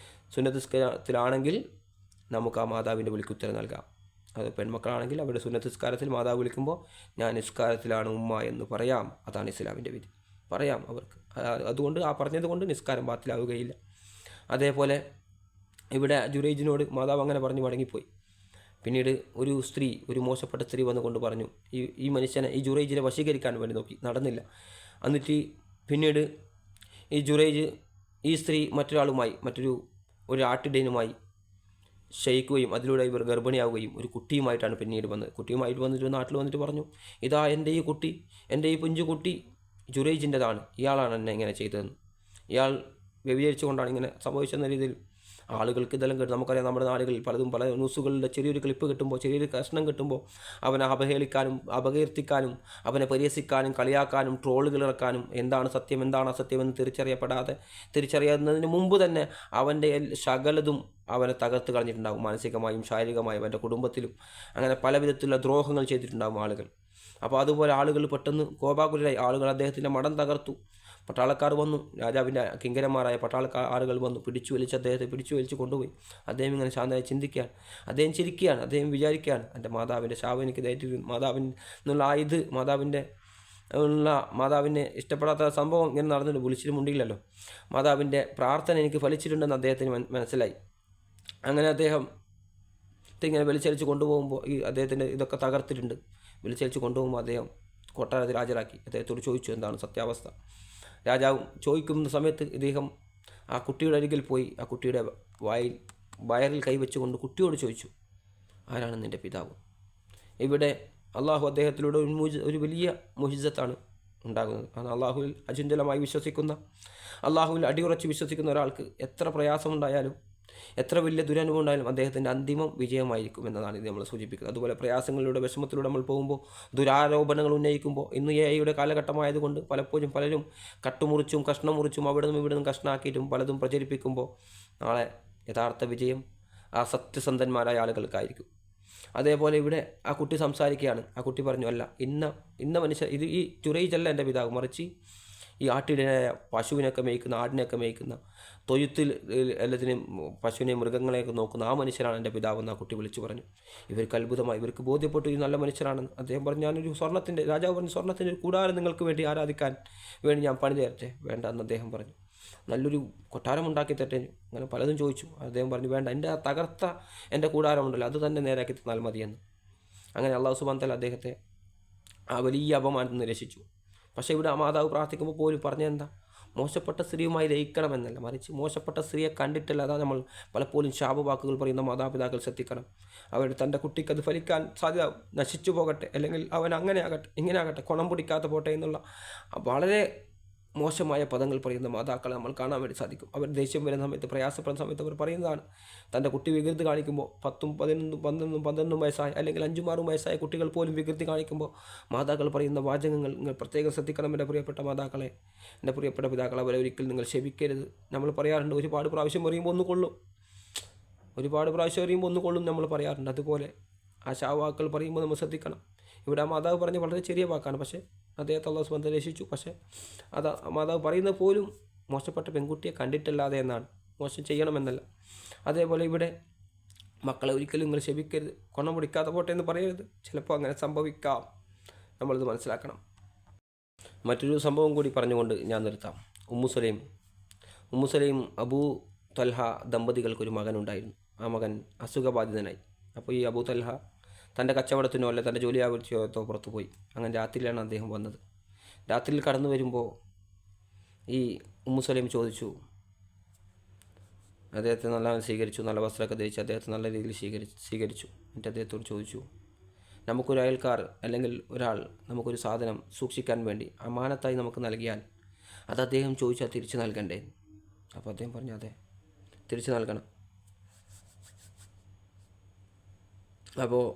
സുന്നത്ത് നിസ്കാരത്തിലാണെങ്കിൽ നമുക്ക് ആ മാതാവിൻ്റെ വിളിക്ക് ഉത്തരം നൽകാം. അത് പെൺമക്കളാണെങ്കിൽ അവരുടെ സുന്നത്ത് നിസ്കാരത്തിൽ മാതാവ് വിളിക്കുമ്പോൾ ഞാൻ നിസ്കാരത്തിലാണ് ഉമ്മ എന്ന് പറയാം. അതാണ് ഇസ്ലാമിൻ്റെ വിധി, പറയാം അവർക്ക്. അതുകൊണ്ട് ആ പറഞ്ഞതുകൊണ്ട് നിസ്കാരം ബാത്തിലാവുകയില്ല. അതേപോലെ ഇവിടെ ജുറൈജിനോട് മാതാവ് അങ്ങനെ പറഞ്ഞ് മടങ്ങിപ്പോയി. പിന്നീട് ഒരു മോശപ്പെട്ട സ്ത്രീ വന്നുകൊണ്ട് പറഞ്ഞു, ഈ മനുഷ്യനെ, ഈ ജുറൈജിനെ വശീകരിക്കാൻ വേണ്ടി നോക്കി, നടന്നില്ല. എന്നിട്ട് പിന്നീട് ഈ ജുറൈജ് ഈ സ്ത്രീ ഒരു ആട്ടിടയനുമായി ക്ഷയിക്കുകയും അതിലൂടെ ഇവർ ഗർഭിണിയാവുകയും ഒരു കുട്ടിയുമായിട്ടാണ് പിന്നീട് കുട്ടിയുമായിട്ട് വന്നിട്ട് നാട്ടിൽ വന്നിട്ട് പറഞ്ഞു, ഇതാ എൻ്റെ ഈ കുഞ്ഞുകുട്ടി ജുറൈജിൻ്റെതാണ്, ഇയാളാണ് എന്നെ ഇങ്ങനെ ചെയ്തതെന്ന്, ഇയാൾ വ്യഭിചരിച്ചുകൊണ്ടാണ് ഇങ്ങനെ സംഭവിച്ചെന്ന രീതിയിൽ ആളുകൾക്ക് ഇതെല്ലാം കേട്ട് നമുക്കറിയാം. നമ്മുടെ നാടുകളിൽ പല ന്യൂസുകളുടെ ചെറിയൊരു ക്ലിപ്പ് കിട്ടുമ്പോൾ, ചെറിയൊരു കഷ്ണം കിട്ടുമ്പോൾ അവനെ അപകീർത്തിക്കാനും അവനെ പരിഹസിക്കാനും കളിയാക്കാനും ട്രോളുകൾ ഇറക്കാനും എന്താണ് സത്യം എന്താണ് അസത്യമെന്ന് തിരിച്ചറിയുന്നതിന് മുമ്പ് തന്നെ അവൻ്റെ സകലതും അവനെ തകർത്ത് കളഞ്ഞിട്ടുണ്ടാകും. മാനസികമായും ശാരീരികമായും അവൻ്റെ കുടുംബത്തിലും അങ്ങനെ പല വിധത്തിലുള്ള ദ്രോഹങ്ങൾ ചെയ്തിട്ടുണ്ടാകും ആളുകൾ. അപ്പോൾ അതുപോലെ ആളുകൾ പെട്ടെന്ന് കോപാകുലരായി, ആളുകൾ അദ്ദേഹത്തിൻ്റെ മഠം തകർത്തു. പട്ടാളക്കാർ വന്നു, രാജാവിൻ്റെ കിങ്കരന്മാരായ ആളുകൾ വന്നു, അദ്ദേഹത്തെ പിടിച്ചു വലിച്ച് കൊണ്ടുപോയി. അദ്ദേഹം ഇങ്ങനെ ശാന്തമായി ചിന്തിക്കുകയാണ്, അദ്ദേഹം ചിരിക്കുകയാണ്, അദ്ദേഹം വിചാരിക്കുകയാണ്, എൻ്റെ മാതാവിൻ്റെ ശാപം എനിക്ക് ദയറ്റിൽ മാതാവിനെ ഇഷ്ടപ്പെടാത്ത സംഭവം ഇങ്ങനെ നടന്നിട്ട് വിളിച്ചിട്ടുമുണ്ടില്ലല്ലോ, മാതാവിൻ്റെ പ്രാർത്ഥന എനിക്ക് ഫലിച്ചിട്ടുണ്ടെന്ന് അദ്ദേഹത്തിന് മനസ്സിലായി. അങ്ങനെ അദ്ദേഹം ഇങ്ങനെ വലിച്ചടിച്ച് കൊണ്ടുപോകുമ്പോൾ അദ്ദേഹത്തിൻ്റെ ഇതൊക്കെ തകർത്തിട്ടുണ്ട്. വലിച്ചടിച്ച് കൊണ്ടുപോകുമ്പോൾ അദ്ദേഹം കൊട്ടാരത്തിൽ ഹാജരാക്കി. അദ്ദേഹത്തോട് ചോദിച്ചു എന്താണ് സത്യാവസ്ഥ. രാജാവ് ചോദിക്കുന്ന സമയത്ത് ഇദ്ദേഹം ആ കുട്ടിയുടെ അരികിൽ പോയി ആ കുട്ടിയുടെ വയറിൽ കൈവച്ചുകൊണ്ട് കുട്ടിയോട് ചോദിച്ചു, ആരാണ് നിൻ്റെ പിതാവ്? ഇവിടെ അള്ളാഹു അദ്ദേഹത്തിലൂടെ ഒരു വലിയ മുഹിസത്താണ് ഉണ്ടാകുന്നത്. കാരണം അള്ളാഹുവിൽ അചഞ്ചലമായി വിശ്വസിക്കുന്ന, അള്ളാഹുവിൽ അടിയുറച്ച് വിശ്വസിക്കുന്ന ഒരാൾക്ക് എത്ര പ്രയാസമുണ്ടായാലും എത്ര വലിയ ദുരനുഭവം ഉണ്ടായാലും അദ്ദേഹത്തിൻ്റെ അന്തിമം വിജയമായിരിക്കും എന്നതാണ് ഇത് നമ്മൾ സൂചിപ്പിക്കുന്നത്. അതുപോലെ പ്രയാസങ്ങളിലൂടെ വിഷമത്തിലൂടെ നമ്മൾ പോകുമ്പോൾ, ദുരാരോപണങ്ങൾ ഉന്നയിക്കുമ്പോൾ, ഇന്ന് AI കാലഘട്ടമായതുകൊണ്ട് പലരും കട്ടുമുറിച്ചും കഷ്ണം മുറിച്ചും അവിടെ നിന്നും കഷ്ണമാക്കിയിട്ടും പലതും പ്രചരിപ്പിക്കുമ്പോൾ നാളെ യഥാർത്ഥ വിജയം ആ സത്യസന്ധന്മാരായ ആളുകൾക്കായിരിക്കും. അതേപോലെ ഇവിടെ ആ കുട്ടി സംസാരിക്കുകയാണ്. ആ കുട്ടി പറഞ്ഞു, അല്ല, ഇന്ന മനുഷ്യൻ, ഈ ജുറൈജ് അല്ല എൻ്റെ പിതാവ്, മറിച്ച് ഈ ആട്ടിടയായ പശുവിനൊക്കെ മേയ്ക്കുന്ന, ആടിനെയൊക്കെ മേയ്ക്കുന്ന, തൊഴുത്തിൽ എല്ലാത്തിനെയും പശുവിനെയും മൃഗങ്ങളെയൊക്കെ നോക്കുന്ന ആ മനുഷ്യരാണ് എൻ്റെ പിതാവെന്ന് ആ കുട്ടി വിളിച്ചു പറഞ്ഞു. ഇവർക്ക് അത്ഭുതമായി, ഇവർക്ക് ബോധ്യപ്പെട്ടു ഈ നല്ല മനുഷ്യരാണെന്ന്. അദ്ദേഹം പറഞ്ഞു, ഞാനൊരു രാജാവ് പറഞ്ഞു, സ്വർണ്ണത്തിൻ്റെ ഒരു കൂടാരം നിങ്ങൾക്ക് വേണ്ടി ആരാധിക്കാൻ വേണ്ടി ഞാൻ പണി തരട്ടെ? വേണ്ട എന്ന് അദ്ദേഹം പറഞ്ഞു. നല്ലൊരു കൊട്ടാരം ഉണ്ടാക്കി തരട്ടെ? അങ്ങനെ പലതും ചോദിച്ചു. അദ്ദേഹം പറഞ്ഞു, വേണ്ട, എൻ്റെ ആ തകർത്ത എൻ്റെ കൂടാരമുണ്ടല്ലോ അത് തന്നെ നേരാക്കി തന്നാൽ മതിയെന്ന്. അങ്ങനെ അള്ളാഹു സുബ്ഹാനഹു വ തആല അദ്ദേഹത്തെ ആ വലിയ അപമാനത്തിൽ നിന്ന് രക്ഷിച്ചു. പക്ഷേ ഇവിടെ ആ മാതാവ് പ്രാർത്ഥിക്കുമ്പോൾ പോലും പറഞ്ഞെന്താ, മോശപ്പെട്ട സ്ത്രീയുമായി ലയിക്കണമെന്നല്ല, മറിച്ച് മോശപ്പെട്ട സ്ത്രീയെ കണ്ടിട്ടല്ല. അതാ നമ്മൾ പലപ്പോഴും ശാപവാക്കുകൾ പറയുന്ന മാതാപിതാക്കൾ ശ്രദ്ധിക്കണം. അവർ തൻ്റെ കുട്ടിക്ക് അത് ഫലിക്കാൻ സാധ്യത, നശിച്ചു പോകട്ടെ, അല്ലെങ്കിൽ അവൻ അങ്ങനെ ആകട്ടെ ഇങ്ങനെ ആകട്ടെ, കുണം പിടിക്കാത്ത പോട്ടെ എന്നുള്ള വളരെ മോശമായ പദങ്ങൾ പറയുന്ന മാതാക്കളെ നമ്മൾ കാണാൻ വേണ്ടി സാധിക്കും. അവർ ദേഷ്യം വരുന്ന സമയത്ത്, പ്രയാസപ്പെടുന്ന സമയത്ത് അവർ പറയുന്നതാണ്. തൻ്റെ കുട്ടി വികൃതി കാണിക്കുമ്പോൾ 10, 11, 12 വയസ്സായ അല്ലെങ്കിൽ 5, 6 വയസ്സായ കുട്ടികൾ പോലും വികൃതി കാണിക്കുമ്പോൾ മാതാക്കൾ പറയുന്ന വാചകങ്ങൾ നിങ്ങൾ പ്രത്യേകം ശ്രദ്ധിക്കണം. എൻ്റെ പ്രിയപ്പെട്ട മാതാക്കളെ, എൻ്റെ പ്രിയപ്പെട്ട പിതാക്കളെ, അവരെ ഒരിക്കലും നിങ്ങൾ ക്ഷമിക്കരുത്. നമ്മൾ പറയാറുണ്ട്, ഒരുപാട് പ്രാവശ്യം എറിയുമ്പോൾ ഒന്ന് കൊള്ളും, ഒരുപാട് പ്രാവശ്യം എറിയുമ്പോൾ ഒന്ന് കൊള്ളും നമ്മൾ പറയാറുണ്ട്. അതുപോലെ ആ ശാവാക്കൾ പറയുമ്പോൾ നമ്മൾ ശ്രദ്ധിക്കണം. ഇവിടെ ആ മാതാവ് പറഞ്ഞ വളരെ ചെറിയ വാക്കാണ്, പക്ഷേ അദ്ദേഹത്തെ അല്ലാഹു സുബ്ഹാനഹു വ തആല രക്ഷിച്ചു. പക്ഷേ അത് മാതാവ് പറയുന്നത് പോലും മോശപ്പെട്ട പെൺകുട്ടിയെ കണ്ടിട്ടല്ലാതെ എന്നാണ്, മോശം ചെയ്യണമെന്നല്ല. അതേപോലെ ഇവിടെ മക്കളെ ഒരിക്കലും നിങ്ങൾ ക്ഷമിക്കരുത്, കൊണം പിടിക്കാതെ പോട്ടെ എന്ന് പറയരുത്. ചിലപ്പോൾ അങ്ങനെ സംഭവിക്കാം, നമ്മളിത് മനസ്സിലാക്കണം. മറ്റൊരു സംഭവം കൂടി പറഞ്ഞുകൊണ്ട് ഞാൻ നിർത്താം. ഉമ്മു സലൈം അബൂ തൽഹ ദമ്പതികൾക്കൊരു മകനുണ്ടായിരുന്നു. ആ മകൻ അസുഖബാധിതനായി. അപ്പോൾ ഈ അബൂ തൽഹ തൻ്റെ കച്ചവടത്തിനോ അല്ലെ തൻ്റെ ജോലി ആവശ്യമോ പുറത്തു പോയി. അങ്ങനെ രാത്രിയിലാണ് അദ്ദേഹം വന്നത്. രാത്രിയിൽ കടന്നു വരുമ്പോൾ ഈ ഉമ്മു സലൈം ചോദിച്ചു, അദ്ദേഹത്തെ നല്ല സ്വീകരിച്ചു, നല്ല വസ്ത്രമൊക്കെ ധരിച്ച് അദ്ദേഹത്തെ നല്ല രീതിയിൽ സ്വീകരിച്ചു. എന്നിട്ട് അദ്ദേഹത്തോട് ചോദിച്ചു, നമുക്കൊരു അയൽക്കാർ അല്ലെങ്കിൽ ഒരാൾ നമുക്കൊരു സാധനം സൂക്ഷിക്കാൻ വേണ്ടി അമാനത്തായി നമുക്ക് നൽകിയാൽ അത് അദ്ദേഹം ചോദിച്ചാൽ തിരിച്ചു നൽകണ്ടേ? അപ്പോൾ അദ്ദേഹം പറഞ്ഞു, അതെ, തിരിച്ചു നൽകണം. അപ്പോൾ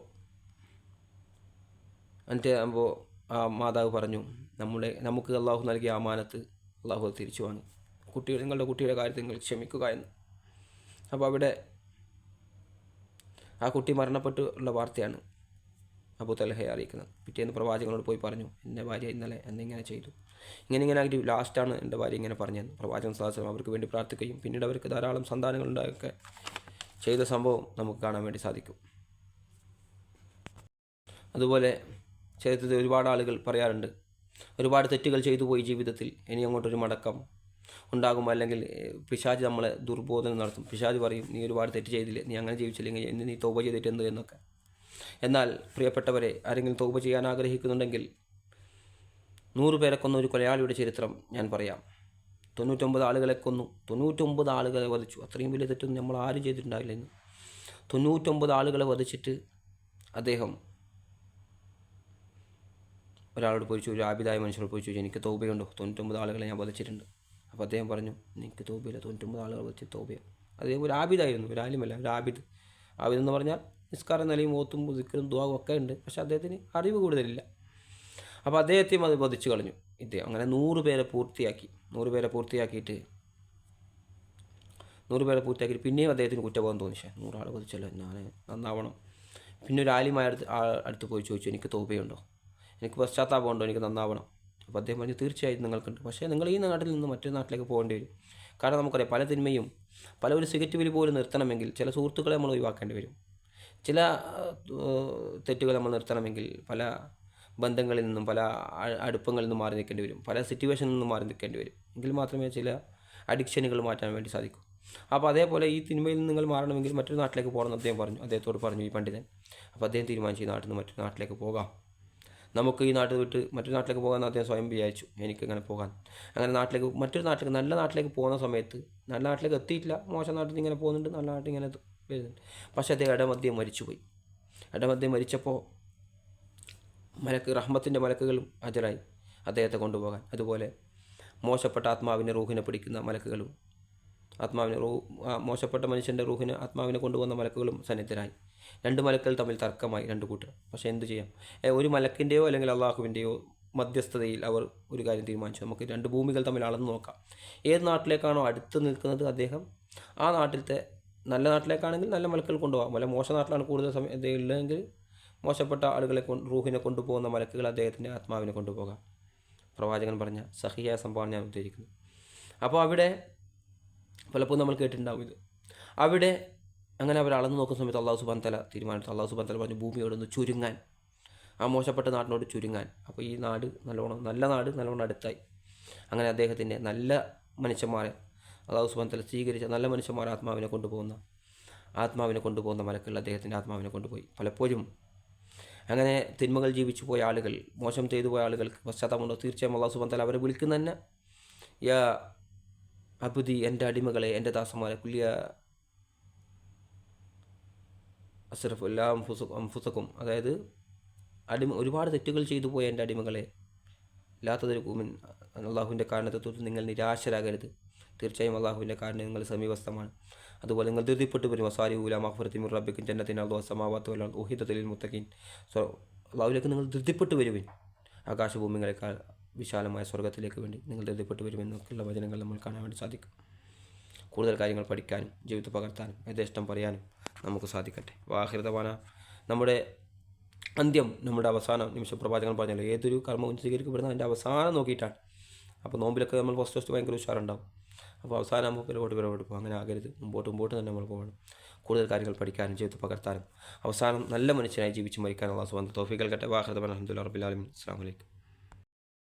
ആ മാതാവ് പറഞ്ഞു, നമുക്ക് അള്ളാഹു നൽകിയ അമാനത്ത് അള്ളാഹു തിരിച്ചു വാങ്ങി. നിങ്ങളുടെ കുട്ടിയുടെ കാര്യത്തിൽ നിങ്ങൾ ക്ഷമിക്കുക എന്ന്. അപ്പോൾ അവിടെ ആ കുട്ടി മരണപ്പെട്ടുള്ള വാർത്തയാണ് അബൂ തൽഹയെ അറിയിക്കുന്നത്. പിറ്റേന്ന് പ്രവാചകനോട് പോയി പറഞ്ഞു, എൻ്റെ ഭാര്യ ഇന്നലെ എന്നിങ്ങനെ ചെയ്തു, ഇങ്ങനെ ആയിട്ട് ലാസ്റ്റാണ് എൻ്റെ ഭാര്യ ഇങ്ങനെ പറഞ്ഞത്. പ്രവാചകൻ സ്വല്ലല്ലാഹു അലൈഹി വസല്ലം അവർക്ക് വേണ്ടി പ്രാർത്ഥിക്കുകയും പിന്നീട് അവർക്ക് ധാരാളം സന്താനങ്ങളുണ്ടായൊക്കെ ചെയ്ത സംഭവം നമുക്ക് കാണാൻ വേണ്ടി സാധിക്കും. അതുപോലെ ചരിത്രത്തിൽ ഒരുപാട് ആളുകൾ പറയാറുണ്ട്, ഒരുപാട് തെറ്റുകൾ ചെയ്തു പോയി ജീവിതത്തിൽ, ഇനി അങ്ങോട്ടൊരു മടക്കം ഉണ്ടാകും, അല്ലെങ്കിൽ പിശാച് നമ്മളെ ദുർബോധനം നടത്തും. പിശാച് പറയും, നീ ഒരുപാട് തെറ്റ് ചെയ്തില്ലേ, നീ അങ്ങനെ ജീവിച്ചില്ലെങ്കിൽ ഇന്ന് നീ തൗബ ചെയ്തിട്ട് എന്ത് എന്നൊക്കെ. എന്നാൽ പ്രിയപ്പെട്ടവരെ, ആരെങ്കിലും തൗബ ചെയ്യാൻ ആഗ്രഹിക്കുന്നുണ്ടെങ്കിൽ 100 പേരെ കൊന്ന ഒരു കൊലയാളിയുടെ ചരിത്രം ഞാൻ പറയാം. 99 ആളുകളെ കൊന്നു, 99 ആളുകളെ വധിച്ചു. അത്രയും വലിയ തെറ്റൊന്നും നമ്മൾ ആരും ചെയ്തിട്ടുണ്ടാവില്ല. ഇന്ന് 99 ആളുകളെ വധിച്ചിട്ട് അദ്ദേഹം ഒരാളോട് ചോദിച്ചു, ഒരു ആബിദായ മനുഷ്യരോട് ചോദിച്ചു, എനിക്ക് തൗബയുണ്ടോ? 99 ആളുകളെ ഞാൻ വധിച്ചിട്ടുണ്ട്. അപ്പോൾ അദ്ദേഹം പറഞ്ഞു, എനിക്ക് തൗബയില്ല, 99 ആളുകൾ വധിച്ച് തൗബയാണ്. അദ്ദേഹം ഒരു ആബിദായിരുന്നു, ഒരു ആലിമല്ല, ഒരു ആബിദ്. ആബിദ് എന്ന് പറഞ്ഞാൽ നിസ്കാരം, നിലയും, ഓത്തും ദിക്റും ദുആവും ഒക്കെ ഉണ്ട്, പക്ഷേ അദ്ദേഹത്തിന് അറിവ് കൂടുതലില്ല. അപ്പോൾ അദ്ദേഹത്തെയും അത് വധിച്ചു കളഞ്ഞു ഇദ്ദേഹം. അങ്ങനെ 100 പേരെ പൂർത്തിയാക്കിയിട്ട് പിന്നെയും അദ്ദേഹത്തിന് കുറ്റബോധം തോന്നി, 100 ആൾ വധിച്ചല്ലോ, ഞാൻ നന്നാവണം. പിന്നെ ഒരു ആലിമായ അടുത്ത് പോയി ചോദിച്ചു, എനിക്ക് തൗബയുണ്ടോ, എനിക്ക് പശ്ചാത്താപമുണ്ടോ, എനിക്ക് നന്നാവണം. അപ്പോൾ അദ്ദേഹം പറഞ്ഞു, തീർച്ചയായും നിങ്ങൾക്കുണ്ട്, പക്ഷേ നിങ്ങൾ ഈ നാട്ടിൽ നിന്ന് മറ്റൊരു നാട്ടിലേക്ക് പോകേണ്ടി വരും. കാരണം നമുക്കറിയാം, പല തിന്മയും, പല ഒരു സിഗരറ്റ് വലി പോലും നിർത്തണമെങ്കിൽ ചില സുഹൃത്തുക്കളെ നമ്മൾ ഒഴിവാക്കേണ്ടി വരും. ചില തെറ്റുകൾ നമ്മൾ നിർത്തണമെങ്കിൽ പല ബന്ധങ്ങളിൽ നിന്നും, പല അടുപ്പങ്ങളിൽ നിന്നും മാറി നിൽക്കേണ്ടി വരും, പല സിറ്റുവേഷനിൽ നിന്നും മാറി നിൽക്കേണ്ടി വരും. എങ്കിൽ മാത്രമേ ചില അഡിക്ഷനുകൾ മാറ്റാൻ വേണ്ടി സാധിക്കൂ. അപ്പോൾ അതേപോലെ ഈ തിന്മയിൽ നിന്ന് നിങ്ങൾ മാറണമെങ്കിൽ മറ്റൊരു നാട്ടിലേക്ക് പോകണമെന്ന് അദ്ദേഹത്തോട് പറഞ്ഞു ഈ പണ്ഡിതൻ. അപ്പോൾ അദ്ദേഹം തീരുമാനിച്ചു, ഈ നാട്ടിൽ നിന്ന് മറ്റൊരു നാട്ടിലേക്ക് പോകാം, നമുക്ക് ഈ നാട്ടിൽ വിട്ട് മറ്റൊരു നാട്ടിലേക്ക് പോകാമെന്ന് അദ്ദേഹം സ്വയം വിചാരിച്ചു, എനിക്കിങ്ങനെ പോകാൻ. അങ്ങനെ മറ്റൊരു നാട്ടിലേക്ക്, നല്ല നാട്ടിലേക്ക് പോകുന്ന സമയത്ത്, നല്ല നാട്ടിലേക്ക് എത്തിയിട്ടില്ല, മോശം നാട്ടിൽ ഇങ്ങനെ പോകുന്നുണ്ട്, നല്ല നാട്ടിൽ ഇങ്ങനെ വരുന്നുണ്ട്. പക്ഷേ അദ്ദേഹം ഇടമധ്യം മരിച്ചുപോയി. ഇടമധ്യം മരിച്ചപ്പോൾ റഹ്മത്തിൻ്റെ മലക്കുകളും ഹാജരായി അദ്ദേഹത്തെ കൊണ്ടുപോകാൻ. അതുപോലെ മോശപ്പെട്ട റൂഹിനെ പിടിക്കുന്ന മലക്കുകളും, മോശപ്പെട്ട മനുഷ്യൻ്റെ ആത്മാവിനെ കൊണ്ടുപോകുന്ന മലക്കുകളും സന്നിധരായി. 2 മലക്കുകൾ തമ്മിൽ തർക്കമായി, 2 കൂട്ടർ. പക്ഷേ എന്ത് ചെയ്യാം, ഒരു മലക്കിൻ്റെയോ അല്ലെങ്കിൽ അള്ളാഹുവിൻ്റെയോ മധ്യസ്ഥതയിൽ അവർ ഒരു കാര്യം തീരുമാനിച്ചു, നമുക്ക് 2 ഭൂമികൾ തമ്മിൽ അളന്ന് നോക്കാം. ഏത് നാട്ടിലേക്കാണോ അടുത്ത് നിൽക്കുന്നത് അദ്ദേഹം, ആ നാട്ടിലത്തെ നല്ല നാട്ടിലേക്കാണെങ്കിൽ നല്ല മലക്കുകൾ കൊണ്ടുപോകാം, അല്ല മോശ നാട്ടിലാണ് കൂടുതൽ സമയം ഉള്ളതെങ്കിൽ മോശപ്പെട്ട ആളുകളെ റൂഹിനെ കൊണ്ടുപോകുന്ന മലക്കുകൾ അദ്ദേഹത്തിൻ്റെ ആത്മാവിനെ കൊണ്ടുപോകാം. പ്രവാചകൻ പറഞ്ഞ സഹിയായ സംഭവമാണ് ഞാൻ ഉദ്ദേശിക്കുന്നത്. അപ്പോൾ അവിടെ പലപ്പോഴും നമ്മൾ കേട്ടിട്ടുണ്ടാവും ഇത്. അവിടെ അങ്ങനെ അവർ അളന്ന് നോക്കുന്ന സമയത്ത് അള്ളാഹു സുബ്ഹാനഹു വ തആല തീരുമാനിച്ചു. അള്ളാഹു സുബ്ഹാനഹു വ തആല പറഞ്ഞു ഭൂമിയോടൊന്ന് ചുരുങ്ങാൻ, ആ മോശപ്പെട്ട നാടിനോട് ചുരുങ്ങാൻ. അപ്പോൾ ഈ നാട് നല്ല നാട് നല്ലോണം അടുത്തായി. അങ്ങനെ അദ്ദേഹത്തിൻ്റെ നല്ല മനുഷ്യന്മാരെ അള്ളാഹു സുബ്ഹാനഹു വ തആല സ്വീകരിച്ച നല്ല മനുഷ്യന്മാരെ ആത്മാവിനെ കൊണ്ടുപോകുന്ന മലക്കുകൾ അദ്ദേഹത്തിൻ്റെ ആത്മാവിനെ കൊണ്ടുപോയി. പലപ്പോഴും അങ്ങനെ തിന്മകൾ ജീവിച്ചു പോയ ആളുകൾ, മോശം ചെയ്തു പോയ ആളുകൾക്ക് പശ്ചാത്താപമുണ്ടോ? തീർച്ചയായും അള്ളാഹു സുബ്ഹാനഹു വ തആല അവരെ വിളിക്കുന്ന തന്നെ യാ അബ്ദി, എൻ്റെ അടിമകളെ, എൻ്റെ ദാസന്മാരെ, കുല്യ അസ്റഫ് എല്ലാ അംഫുസക്കും, അതായത് ഒരുപാട് തെറ്റുകൾ ചെയ്തു പോയ എൻ്റെ അടിമകളെ, ലാത്തതൊരു കൂമിൻ, അള്ളാഹുവിൻ്റെ കാരണത്വത്തിൽ നിങ്ങൾ നിരാശരാകരുത്. തീർച്ചയായും അള്ളാഹുവിൻ്റെ കാരണം നിങ്ങൾ സമീപസ്ഥമാണ്. അതുപോലെ നിങ്ങൾ ധൃതിപ്പെട്ടു വരും. വസാരി ഉല മഹ്ഫിറത്തി മിർ റബ്ബിക്കും ജന്നത്തിൻ അല്ലാഹു സമാവാത്തു വൽ അർദ് ഉഹിദത ലിൽ മുത്തഖീൻ. അള്ളാഹുവിലേക്ക് നിങ്ങൾ ധൃതിപ്പെട്ടു വരുവിൻ. ആകാശഭൂമികളെക്കാൾ വിശാലമായ സ്വർഗ്ഗത്തിലേക്ക് വേണ്ടി നിങ്ങൾ ധൃതിപ്പെട്ടു വരുമെന്നൊക്കെയുള്ള വചനങ്ങൾ നമ്മൾ കാണാൻ വേണ്ടി സാധിക്കും. കൂടുതൽ കാര്യങ്ങൾ പഠിക്കാനും ജീവിതത്തിൽ പകർത്താനും യഥേഷ്ടം പറയാനും നമുക്ക് സാധിക്കട്ടെ. വാഹിർദവാന, നമ്മുടെ അന്ത്യം നമ്മുടെ അവസാന നിമിഷം. പ്രവാചകൻ പറഞ്ഞല്ലോ ഏതൊരു കർമ്മവും സ്വീകരിക്കപ്പെടുന്ന അതിൻ്റെ അവസാനം നോക്കിയിട്ടാണ്. അപ്പോൾ നോമ്പിലൊക്കെ നമ്മൾ ഫസ്റ്റ് ഭയങ്കര ഉഷാറുണ്ടാവും. അപ്പോൾ അവസാനമാകുമ്പോൾ പിറകോട്ട് പോകും. അങ്ങനെ ആകരുത്. മുമ്പോട്ട് തന്നെ നമ്മൾ പോകണം. കൂടുതൽ കാര്യങ്ങൾ പഠിക്കാനും ജീവിതത്തിൽ പകർത്താനും അവസാനം നല്ല മനുഷ്യനായി ജീവിച്ച് മരിക്കാനും അല്ലാഹു സുബ്ഹാനഹു വ തആല തൗഫീഖ് നൽകട്ടെ. വാഹിർദവാന അൽഹംദുലില്ലാഹി റബ്ബിൽ ആലമീൻ. അസ്സലാമു അലൈക്കും.